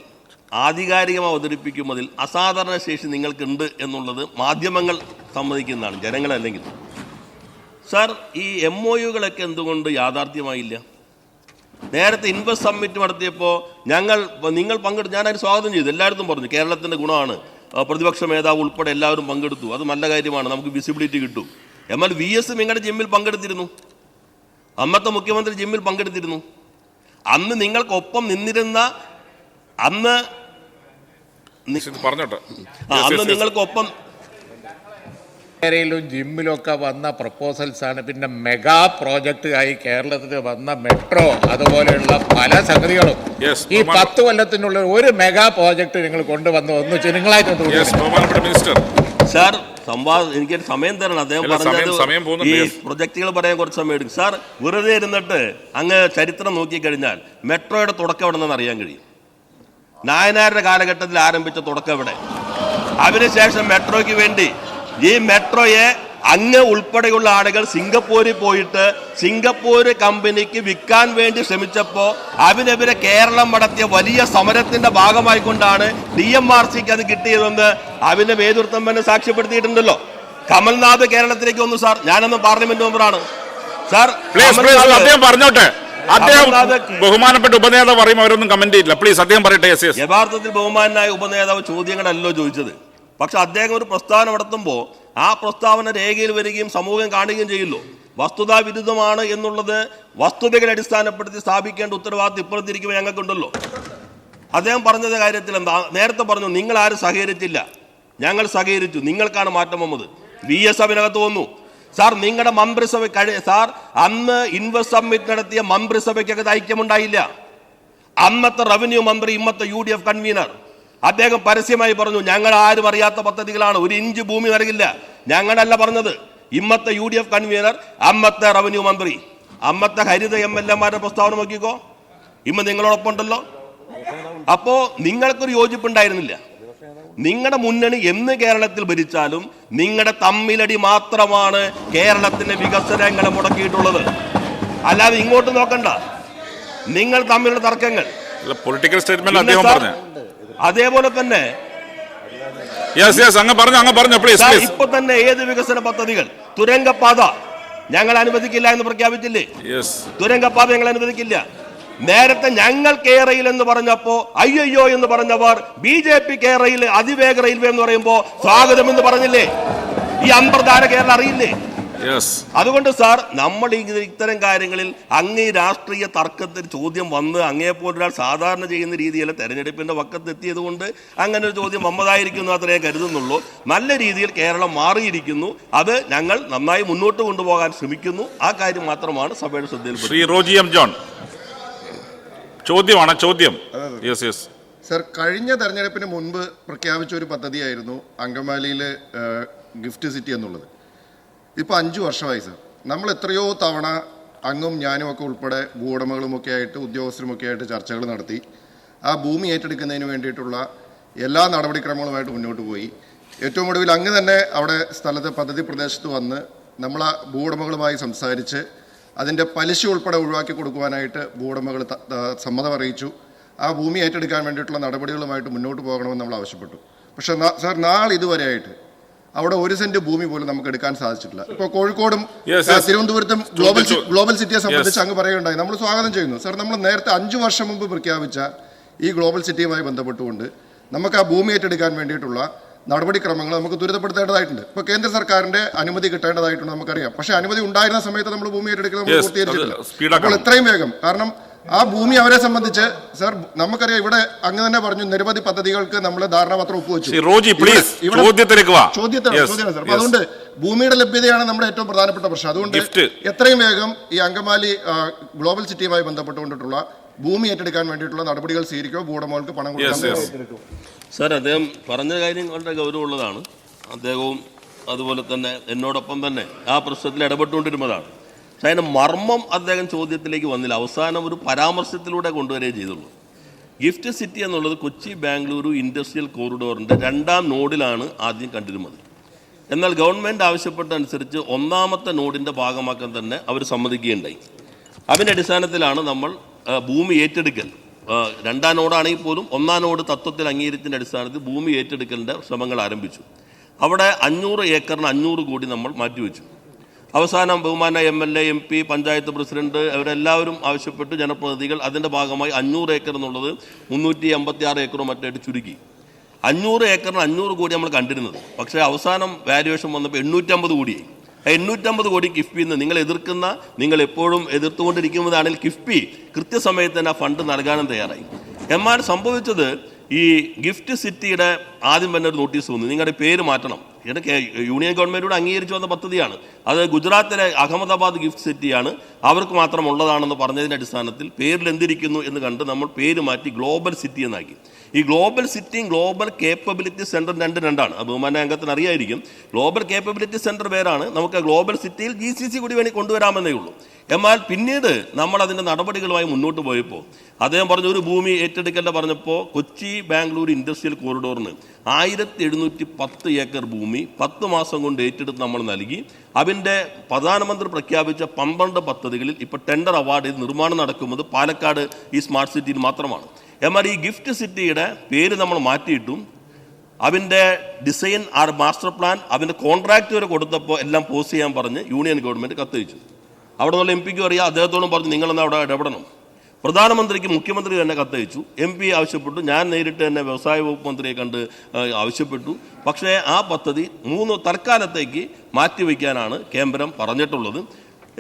ആധികാരികമായി അവതരിപ്പിക്കുന്നതിൽ അസാധാരണ ശേഷി നിങ്ങൾക്കുണ്ട് എന്നുള്ളത് മാധ്യമങ്ങൾ സമ്മതിക്കുന്നതാണ്, ജനങ്ങളല്ലെങ്കിൽ. സാർ, ഈ MOUകളൊക്കെ എന്തുകൊണ്ട് യാഥാർത്ഥ്യമായില്ല? നേരത്തെ ഇൻവെസ്റ്റ് സമ്മിറ്റ് നടത്തിയപ്പോൾ നിങ്ങൾ പങ്കെടുത്ത് ഞാനതിന് സ്വാഗതം ചെയ്തു. എല്ലായിടത്തും പറഞ്ഞു കേരളത്തിൻ്റെ ഗുണമാണ്, പ്രതിപക്ഷ മേധാവ് ഉൾപ്പെടെ എല്ലാവരും പങ്കെടുത്തു, അത് നല്ല കാര്യമാണ്, നമുക്ക് വിസിബിലിറ്റി കിട്ടും. എന്നാൽ VS നിങ്ങളുടെ ജിമ്മിൽ പങ്കെടുത്തിരുന്നു, അന്നത്തെ മുഖ്യമന്ത്രി ജിമ്മിൽ പങ്കെടുത്തിരുന്നു. അന്ന് നിങ്ങൾക്കൊപ്പം നിന്നിരുന്ന അന്ന് നിങ്ങൾക്കൊപ്പം യിലും ജിമ്മിലും ഒക്കെ വന്ന പ്രപ്പോസൽസ് ആണ്. പിന്നെ മെഗാ പ്രോജക്റ്റ് ആയി കേരളത്തിൽ വന്ന മെട്രോ അതുപോലെയുള്ള പല സംഗതികളും ഈ 10 കൊല്ലത്തിനുള്ള ഒരു മെഗാ പ്രോജക്റ്റ് നിങ്ങൾ കൊണ്ടുവന്ന് ഒന്നിച്ച് നിങ്ങളായിട്ട് മിനിസ്റ്റർ സാർ എനിക്ക് സമയം തരണം. അദ്ദേഹം പറഞ്ഞത് ഈ പ്രൊജക്ടുകൾ പറയാൻ കുറച്ച് സമയം എടുക്കും. സാർ വെറുതെ ഇരുന്നിട്ട് അങ്ങ് ചരിത്രം നോക്കിക്കഴിഞ്ഞാൽ മെട്രോയുടെ തുടക്കം എവിടെ നിന്നെന്ന് അറിയാൻ കഴിയും. നായനാരുടെ കാലഘട്ടത്തിൽ ആരംഭിച്ച തുടക്കം എവിടെ? അതിനുശേഷം മെട്രോയ്ക്ക് വേണ്ടി ഈ മെട്രോയെ അങ്ങ് ഉൾപ്പെടെയുള്ള ആളുകൾ സിംഗപ്പൂരിൽ പോയിട്ട് സിംഗപ്പൂർ കമ്പനിക്ക് വിൽക്കാൻ വേണ്ടി ശ്രമിച്ചപ്പോൾ അതിനെതിരെ കേരളം നടത്തിയ വലിയ സമരത്തിന്റെ ഭാഗമായിക്കൊണ്ടാണ് DMRCക്ക് അത് കിട്ടിയതെന്ന് അതിന്റെ നേതൃത്വം തന്നെ സാക്ഷ്യപ്പെടുത്തിയിട്ടുണ്ടല്ലോ. കമൽനാഥ് കേരളത്തിലേക്ക് വന്നു സാർ. ഞാനൊന്നും പാർലമെന്റ് മെമ്പറാണ് സാർ. അദ്ദേഹം പറഞ്ഞോട്ടെ. അദ്ദേഹം ബഹുമാനപ്പെട്ട ഉപനേതാവ് പറയും, അവരൊന്നും കമന്റ് ചെയ്യില്ല. പ്ലീസ് അദ്ദേഹം പറയട്ടെ. യഥാർത്ഥത്തിൽ ബഹുമാനായ ഉപനേതാവ് ചോദ്യങ്ങളല്ലോ ചോദിച്ചത്. പക്ഷെ അദ്ദേഹം ഒരു പ്രസ്താവന നടത്തുമ്പോൾ ആ പ്രസ്താവന രേഖയിൽ വരികയും സമൂഹം കാണുകയും ചെയ്യല്ലോ. വസ്തുതാ വിരുദ്ധമാണ് എന്നുള്ളത് വസ്തുതകളെ അടിസ്ഥാനപ്പെടുത്തി സ്ഥാപിക്കേണ്ട ഉത്തരവാദിത്വം ഇപ്പുറത്തിരിക്കുമ്പോൾ ഞങ്ങൾക്കുണ്ടല്ലോ. അദ്ദേഹം പറഞ്ഞത് കാര്യത്തിൽ എന്താ? നേരത്തെ പറഞ്ഞു നിങ്ങൾ ആരും സഹകരിച്ചില്ല, ഞങ്ങൾ സഹകരിച്ചു, നിങ്ങൾക്കാണ് മാറ്റം വന്നത്. VS അതിനകത്ത് വന്നു. സാർ നിങ്ങളുടെ മന്ത്രിസഭ സാർ അന്ന് ഇൻവെസ്റ്റ് സമ്മിറ്റ് നടത്തിയ മന്ത്രിസഭയ്ക്കകത്ത് ഐക്യമുണ്ടായില്ല. അന്നത്തെ റവന്യൂ മന്ത്രി ഇന്നത്തെ UDF കൺവീനർ അദ്ദേഹം പരസ്യമായി പറഞ്ഞു ഞങ്ങൾ ആരും അറിയാത്ത പദ്ധതികളാണ്, 1 ഇഞ്ച് ഭൂമി നൽകില്ല. ഞങ്ങളല്ല പറഞ്ഞത്, ഇന്നത്തെ UDF കൺവീനർ അന്നത്തെ റവന്യൂ മന്ത്രി. അന്നത്തെ ഹരിത MLA പ്രസ്താവന നോക്കിക്കോ, ഇന്ന് നിങ്ങളോടൊപ്പം ഉണ്ടല്ലോ. അപ്പോ നിങ്ങൾക്കൊരു യോജിപ്പുണ്ടായിരുന്നില്ല. നിങ്ങളുടെ മുന്നണി എന്ന് കേരളത്തിൽ ഭരിച്ചാലും നിങ്ങളുടെ തമ്മിലടി മാത്രമാണ് കേരളത്തിന്റെ വികസനങ്ങളെ മുടക്കിയിട്ടുള്ളത്. അല്ലാതെ ഇങ്ങോട്ട് നോക്കണ്ട. നിങ്ങൾ തമ്മിലുള്ള തർക്കങ്ങൾ പൊളിറ്റിക്കൽ സ്റ്റേറ്റ്മെന്റ് അദ്ദേഹം പറഞ്ഞു. അതേപോലെ തന്നെ ഇപ്പൊ തന്നെ ഏത് വികസന പദ്ധതികൾ, തുരങ്കപാത ഞങ്ങൾ അനുവദിക്കില്ല എന്ന് പ്രഖ്യാപിച്ചില്ലേ? തുരങ്കപാത ഞങ്ങൾ അനുവദിക്കില്ല. നേരത്തെ ഞങ്ങൾ കേരയിൽ എന്ന് പറഞ്ഞപ്പോ അയ്യോ എന്ന് പറഞ്ഞവർ BJP കേരയിൽ അതിവേഗ റെയിൽവേ എന്ന് പറയുമ്പോ സ്വാഗതം എന്ന് പറഞ്ഞില്ലേ? ഈ അന്തർധാര കേരളം അറിയില്ലേ? അതുകൊണ്ട് സാർ നമ്മൾ ഇത്തരം കാര്യങ്ങളിൽ അങ്ങേ രാഷ്ട്രീയ തർക്കത്തിൽ ചോദ്യം വന്ന് അങ്ങേപ്പോലൊരാൾ സാധാരണ ചെയ്യുന്ന രീതിയിൽ തെരഞ്ഞെടുപ്പിന്റെ വക്കത്തെത്തിയത് കൊണ്ട് അങ്ങനെ ഒരു ചോദ്യം വന്നതായിരിക്കുന്നു അത്രേ കരുതുന്നുള്ളൂ. നല്ല രീതിയിൽ കേരളം മാറിയിരിക്കുന്നു. അത് ഞങ്ങൾ നന്നായി മുന്നോട്ട് കൊണ്ടുപോകാൻ ശ്രമിക്കുന്നു. ആ കാര്യം മാത്രമാണ് സഭയുടെ ശ്രദ്ധയിൽ. ശ്രീ റോജി എം ജോൺ ചോദ്യമാണ്. ചോദ്യം സർ, കഴിഞ്ഞ തെരഞ്ഞെടുപ്പിന് മുൻപ് പ്രഖ്യാപിച്ച ഒരു പദ്ധതിയായിരുന്നു അങ്കമാലിയിലെ ഗിഫ്റ്റ് സിറ്റി എന്നുള്ളത്. ഇപ്പോൾ 5 വർഷമായി സർ. നമ്മൾ എത്രയോ തവണ അങ്ങും ഞാനും ഒക്കെ ഉൾപ്പെടെ ഭൂവുടമകളുമൊക്കെ ആയിട്ട് ഉദ്യോഗസ്ഥരുമൊക്കെ ആയിട്ട് ചർച്ചകൾ നടത്തി ആ ഭൂമി ഏറ്റെടുക്കുന്നതിന് വേണ്ടിയിട്ടുള്ള എല്ലാ നടപടിക്രമങ്ങളുമായിട്ട് മുന്നോട്ട് പോയി. ഏറ്റവും ഒടുവിൽ അങ്ങ് തന്നെ അവിടെ സ്ഥലത്ത് പദ്ധതി പ്രദേശത്ത് വന്ന് നമ്മൾ ആ ഭൂവുടമകളുമായി സംസാരിച്ച് അതിൻ്റെ പലിശ ഉൾപ്പെടെ ഒഴിവാക്കി കൊടുക്കുവാനായിട്ട് ഭൂവുടമകൾ സമ്മതം അറിയിച്ചു. ആ ഭൂമി ഏറ്റെടുക്കാൻ വേണ്ടിയിട്ടുള്ള നടപടികളുമായിട്ട് മുന്നോട്ട് പോകണമെന്ന് നമ്മൾ ആവശ്യപ്പെട്ടു. പക്ഷേ സാർ നാളിതുവരെയായിട്ട് അവിടെ 1 സെന്റ് ഭൂമി പോലും നമുക്ക് എടുക്കാൻ സാധിച്ചിട്ടില്ല. ഇപ്പോൾ കോഴിക്കോടും തിരുവനന്തപുരത്തും ഗ്ലോബൽ സിറ്റിയെ സംബന്ധിച്ച് അങ്ങ് പറയുകയുണ്ടായി. നമ്മൾ സ്വാഗതം ചെയ്യുന്നു സാർ. നമ്മൾ നേരത്തെ 5 വർഷം മുമ്പ് പ്രഖ്യാപിച്ച ഈ ഗ്ലോബൽ സിറ്റിയുമായി ബന്ധപ്പെട്ടുകൊണ്ട് നമുക്ക് ആ ഭൂമി ഏറ്റെടുക്കാൻ വേണ്ടിയിട്ടുള്ള നടപടിക്രമങ്ങൾ നമുക്ക് ത്വരിതപ്പെടുത്തേണ്ടതായിട്ടുണ്ട്. ഇപ്പോൾ കേന്ദ്ര സർക്കാരിന്റെ അനുമതി കിട്ടേണ്ടതായിട്ടുണ്ട്, നമുക്കറിയാം. പക്ഷേ അനുമതി ഉണ്ടായിരുന്ന സമയത്ത് നമ്മൾ ഭൂമി ഏറ്റെടുക്കുന്നത് നമ്മൾ പൂർത്തീകരിച്ചിട്ടില്ല. അപ്പോൾ എത്രയും വേഗം, കാരണം ആ ഭൂമി അവരെ സംബന്ധിച്ച് സാർ നമുക്കറിയാം, ഇവിടെ അങ്ങ് തന്നെ പറഞ്ഞു നിരവധി പദ്ധതികൾക്ക് നമ്മൾ ധാരണാപത്രം ഒപ്പുവെച്ചു. ചോദ്യത്തിലാണ് സാർ. അപ്പൊ അതുകൊണ്ട് ഭൂമിയുടെ ലഭ്യതയാണ് നമ്മുടെ ഏറ്റവും പ്രധാനപ്പെട്ട പ്രശ്നം. അതുകൊണ്ട് എത്രയും വേഗം ഈ അങ്കമാലി ഗ്ലോബൽ സിറ്റിയുമായി ബന്ധപ്പെട്ടുകൊണ്ടിട്ടുള്ള ഭൂമി ഏറ്റെടുക്കാൻ വേണ്ടിയിട്ടുള്ള നടപടികൾ സ്വീകരിക്കുക, ഭൂവുടമകൾക്ക് പണം കൊടുക്കാൻ. സാർ അദ്ദേഹം പറഞ്ഞ കാര്യം വളരെ ഗൗരവമുള്ളതാണ്. അദ്ദേഹവും അതുപോലെ തന്നെ എന്നോടൊപ്പം തന്നെ ആ പ്രശ്നത്തിൽ ഇടപെട്ടുകൊണ്ടിരുന്നതാണ്. പക്ഷേ അതിൻ്റെ മർമ്മം അദ്ദേഹം ചോദ്യത്തിലേക്ക് വന്നില്ല. അവസാനം ഒരു പരാമർശത്തിലൂടെ കൊണ്ടുവരികയും ചെയ്തുള്ളൂ. ഗിഫ്റ്റ് സിറ്റി എന്നുള്ളത് കൊച്ചി ബാംഗ്ലൂരു ഇൻഡസ്ട്രിയൽ കോറിഡോറിൻ്റെ 2ാം നോഡിലാണ് ആദ്യം കണ്ടിരുന്നത്. എന്നാൽ ഗവൺമെൻറ് ആവശ്യപ്പെട്ടനുസരിച്ച് 1ാമത്തെ നോഡിൻ്റെ ഭാഗമാക്കാൻ തന്നെ അവർ സമ്മതിക്കുകയുണ്ടായി. അതിൻ്റെ അടിസ്ഥാനത്തിലാണ് നമ്മൾ ഭൂമി ഏറ്റെടുക്കൽ 2ാം നോഡാണെങ്കിൽ പോലും 1ാം നോഡ് തത്വത്തിൽ അംഗീകരിച്ചതിൻ്റെ അടിസ്ഥാനത്തിൽ ഭൂമി ഏറ്റെടുക്കലിൻ്റെ ശ്രമങ്ങൾ ആരംഭിച്ചു. അവിടെ 500 ഏക്കറിന് 500 കോടി നമ്മൾ മാറ്റിവെച്ചു. അവസാനം ബഹുമാന MLA MP പഞ്ചായത്ത് പ്രസിഡന്റ് അവരെല്ലാവരും ആവശ്യപ്പെട്ടു, ജനപ്രതിനിധികൾ. അതിൻ്റെ ഭാഗമായി 500 ഏക്കർ എന്നുള്ളത് 386 ഏക്കറോ മറ്റായിട്ട് ചുരുക്കി. 500 ഏക്കറിന് 500 കോടി നമ്മൾ കണ്ടിരുന്നത്. പക്ഷേ അവസാനം വാല്യുവേഷൻ വന്നപ്പോൾ 850 കോടിയായി. 850 കോടി കിഫ്ബിയിൽ നിന്ന് നിങ്ങൾ എപ്പോഴും എതിർത്തുകൊണ്ടിരിക്കുന്നതാണെങ്കിൽ കിഫ്ബി കൃത്യസമയത്ത് തന്നെ ആ ഫണ്ട് നൽകാനും തയ്യാറായി. എന്നാൽ സംഭവിച്ചത് ഈ ഗിഫ്റ്റ് സിറ്റിയുടെ ആദ്യം തന്നെ ഒരു നോട്ടീസ് വന്നു, നിങ്ങളുടെ പേര് മാറ്റണം, യൂണിയൻ ഗവൺമെൻറ്റിലൂടെ അംഗീകരിച്ചു വന്ന പദ്ധതിയാണ്. അത് ഗുജറാത്തിലെ അഹമ്മദാബാദ് ഗിഫ്റ്റ് സിറ്റിയാണ്, അവർക്ക് മാത്രമുള്ളതാണെന്ന് പറഞ്ഞതിൻ്റെ അടിസ്ഥാനത്തിൽ പേരിൽ എന്തിരിക്കുന്നു എന്ന് കണ്ട് നമ്മൾ പേര് മാറ്റി ഗ്ലോബൽ സിറ്റി എന്നാക്കി. ഈ ഗ്ലോബൽ സിറ്റിയും ഗ്ലോബൽ കേപ്പബിലിറ്റി സെൻറ്റർ രണ്ടാണ്. ബഹുമാന അംഗത്തിന് അറിയായിരിക്കും. ഗ്ലോബൽ കേപ്പബിലിറ്റി സെൻറ്റർ പേരാണ്, നമുക്ക് ഗ്ലോബൽ സിറ്റിയിൽ GCC കൂടി വേണ്ടി കൊണ്ടുവരാമെന്നേ ഉള്ളൂ. എന്നാൽ പിന്നീട് നമ്മൾ അതിൻ്റെ നടപടികളുമായി മുന്നോട്ട് പോയപ്പോൾ അദ്ദേഹം പറഞ്ഞു ഒരു ഭൂമി ഏറ്റെടുക്കേണ്ട പറഞ്ഞപ്പോൾ കൊച്ചി ബാംഗ്ലൂർ ഇൻഡസ്ട്രിയൽ കോറിഡോറിന് 1710 ഏക്കർ ഭൂമി 10 മാസം കൊണ്ട് ഏറ്റെടുത്ത് നമ്മൾ നൽകി. അതിൻ്റെ പ്രധാനമന്ത്രി പ്രഖ്യാപിച്ച 12 പദ്ധതികളിൽ ഇപ്പോൾ ടെൻഡർ അവാർഡ് ചെയ്ത് നിർമ്മാണം നടക്കുന്നത് പാലക്കാട് ഈ സ്മാർട്ട് സിറ്റിയിൽ മാത്രമാണ്. എന്നാൽ ഈ ഗിഫ്റ്റ് സിറ്റിയുടെ പേര് നമ്മൾ മാറ്റിയിട്ടും അതിൻ്റെ ഡിസൈൻ മാസ്റ്റർ പ്ലാൻ അതിൻ്റെ കോൺട്രാക്ട് വരെ കൊടുത്തപ്പോൾ എല്ലാം പോസ് ചെയ്യാൻ പറഞ്ഞ് യൂണിയൻ ഗവൺമെൻറ് കത്തയച്ചു. അവിടെ നിന്നുള്ള MP അറിയാം, അദ്ദേഹത്തോടും പറഞ്ഞു നിങ്ങളെന്ന് അവിടെ ഇടപെടണം. പ്രധാനമന്ത്രിക്ക് മുഖ്യമന്ത്രി തന്നെ കത്തയച്ചു. MP ആവശ്യപ്പെട്ടു, ഞാൻ നേരിട്ട് തന്നെ വ്യവസായ വകുപ്പ് മന്ത്രിയെ കണ്ട് ആവശ്യപ്പെട്ടു. പക്ഷേ ആ പദ്ധതി തൽക്കാലത്തേക്ക് മാറ്റിവെക്കാനാണ് കേന്ദ്രം പറഞ്ഞിട്ടുള്ളത്.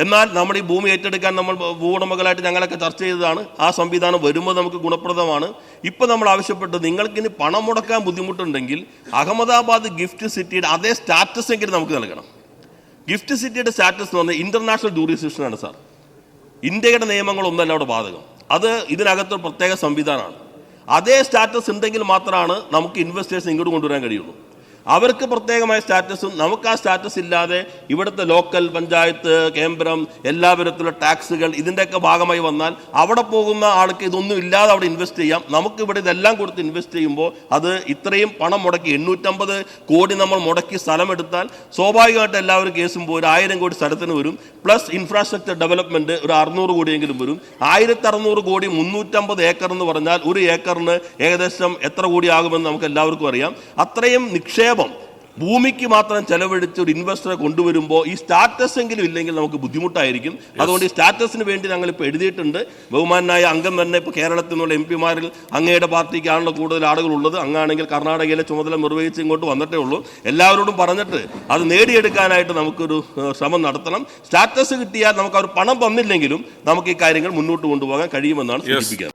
എന്നാൽ നമ്മുടെ ഈ ഭൂമി ഏറ്റെടുക്കാൻ നമ്മൾ ഭൂവുടമകളായിട്ട് ഞങ്ങളൊക്കെ ചർച്ച ചെയ്തതാണ്. ആ സംവിധാനം വരുമ്പോൾ നമുക്ക് ഗുണപ്രദമാണ്. ഇപ്പോൾ നമ്മൾ ആവശ്യപ്പെട്ടത് നിങ്ങൾക്കിനി പണം മുടക്കാൻ ബുദ്ധിമുട്ടുണ്ടെങ്കിൽ അഹമ്മദാബാദ് ഗിഫ്റ്റ് സിറ്റിയുടെ അതേ സ്റ്റാറ്റസ് എങ്കിലും നമുക്ക് നൽകണം. ഗിഫ്റ്റ് സിറ്റിയുടെ സ്റ്റാറ്റസ് എന്ന് പറഞ്ഞാൽ ഇൻ്റർനാഷണൽ ജൂറിസ്ഡിക്ഷനാണ് സാർ. ഇന്ത്യയുടെ നിയമങ്ങളൊന്നല്ല അവിടെ ബാധകം. അത് ഇതിനകത്തൊരു പ്രത്യേക സംവിധാനമാണ്. അതേ സ്റ്റാറ്റസ് ഉണ്ടെങ്കിൽ മാത്രമാണ് നമുക്ക് ഇൻവെസ്റ്റേഴ്സ് ഇങ്ങോട്ട് കൊണ്ടുവരാൻ കഴിയുള്ളൂ. അവർക്ക് പ്രത്യേകമായ സ്റ്റാറ്റസും നമുക്ക് ആ സ്റ്റാറ്റസ് ഇല്ലാതെ ഇവിടുത്തെ ലോക്കൽ പഞ്ചായത്ത് കേന്ദ്രം എല്ലാ വിധത്തിലുള്ള ടാക്സുകൾ ഇതിൻ്റെയൊക്കെ ഭാഗമായി വന്നാൽ അവിടെ പോകുന്ന ആൾക്ക് ഇതൊന്നും ഇല്ലാതെ അവിടെ ഇൻവെസ്റ്റ് ചെയ്യാം. നമുക്കിവിടെ ഇതെല്ലാം കൊടുത്ത് ഇൻവെസ്റ്റ് ചെയ്യുമ്പോൾ അത് ഇത്രയും പണം മുടക്കി 850 കോടി നമ്മൾ മുടക്കി സ്ഥലമെടുത്താൽ സ്വാഭാവികമായിട്ട് എല്ലാവരും കേസും പോയി 1000 കോടി സ്ഥലത്തിന് വരും. പ്ലസ് ഇൻഫ്രാസ്ട്രക്ചർ ഡെവലപ്മെൻറ്റ് ഒരു 600 കോടിയെങ്കിലും വരും. 1600 കോടി 350 ഏക്കർ എന്ന് പറഞ്ഞാൽ ഒരു ഏക്കറിന് ഏകദേശം എത്ര കോടിയാകുമെന്ന് നമുക്ക് എല്ലാവർക്കും അറിയാം. അത്രയും നിക്ഷേപം ഭൂമിക്ക് മാത്രം ചെലവഴിച്ച് ഒരു ഇൻവെസ്റ്ററെ കൊണ്ടുവരുമ്പോൾ ഈ സ്റ്റാറ്റസ് എങ്കിലും ഇല്ലെങ്കിൽ നമുക്ക് ബുദ്ധിമുട്ടായിരിക്കും. അതുകൊണ്ട് ഈ സ്റ്റാറ്റസിന് വേണ്ടി ഞങ്ങൾ ഇപ്പോൾ എഴുതിയിട്ടുണ്ട്. ബഹുമാനായ അംഗം തന്നെ ഇപ്പോൾ കേരളത്തിൽ നിന്നുള്ള MP-മാരിൽ അങ്ങയുടെ പാർട്ടിക്കാണല്ലോ കൂടുതൽ ആളുകളുള്ളത്. അങ്ങാണെങ്കിൽ കർണാടകയിലെ ചുമതല നിർവഹിച്ച് ഇങ്ങോട്ട് വന്നിട്ടേ ഉള്ളൂ. എല്ലാവരോടും പറഞ്ഞിട്ട് അത് നേടിയെടുക്കാനായിട്ട് നമുക്കൊരു ശ്രമം നടത്തണം. സ്റ്റാറ്റസ് കിട്ടിയാൽ നമുക്ക് അവർ പണം തന്നില്ലെങ്കിലും നമുക്ക് ഈ കാര്യങ്ങൾ മുന്നോട്ട് കൊണ്ടുപോകാൻ കഴിയുമെന്നാണ് സൂചിപ്പിക്കുന്നത്.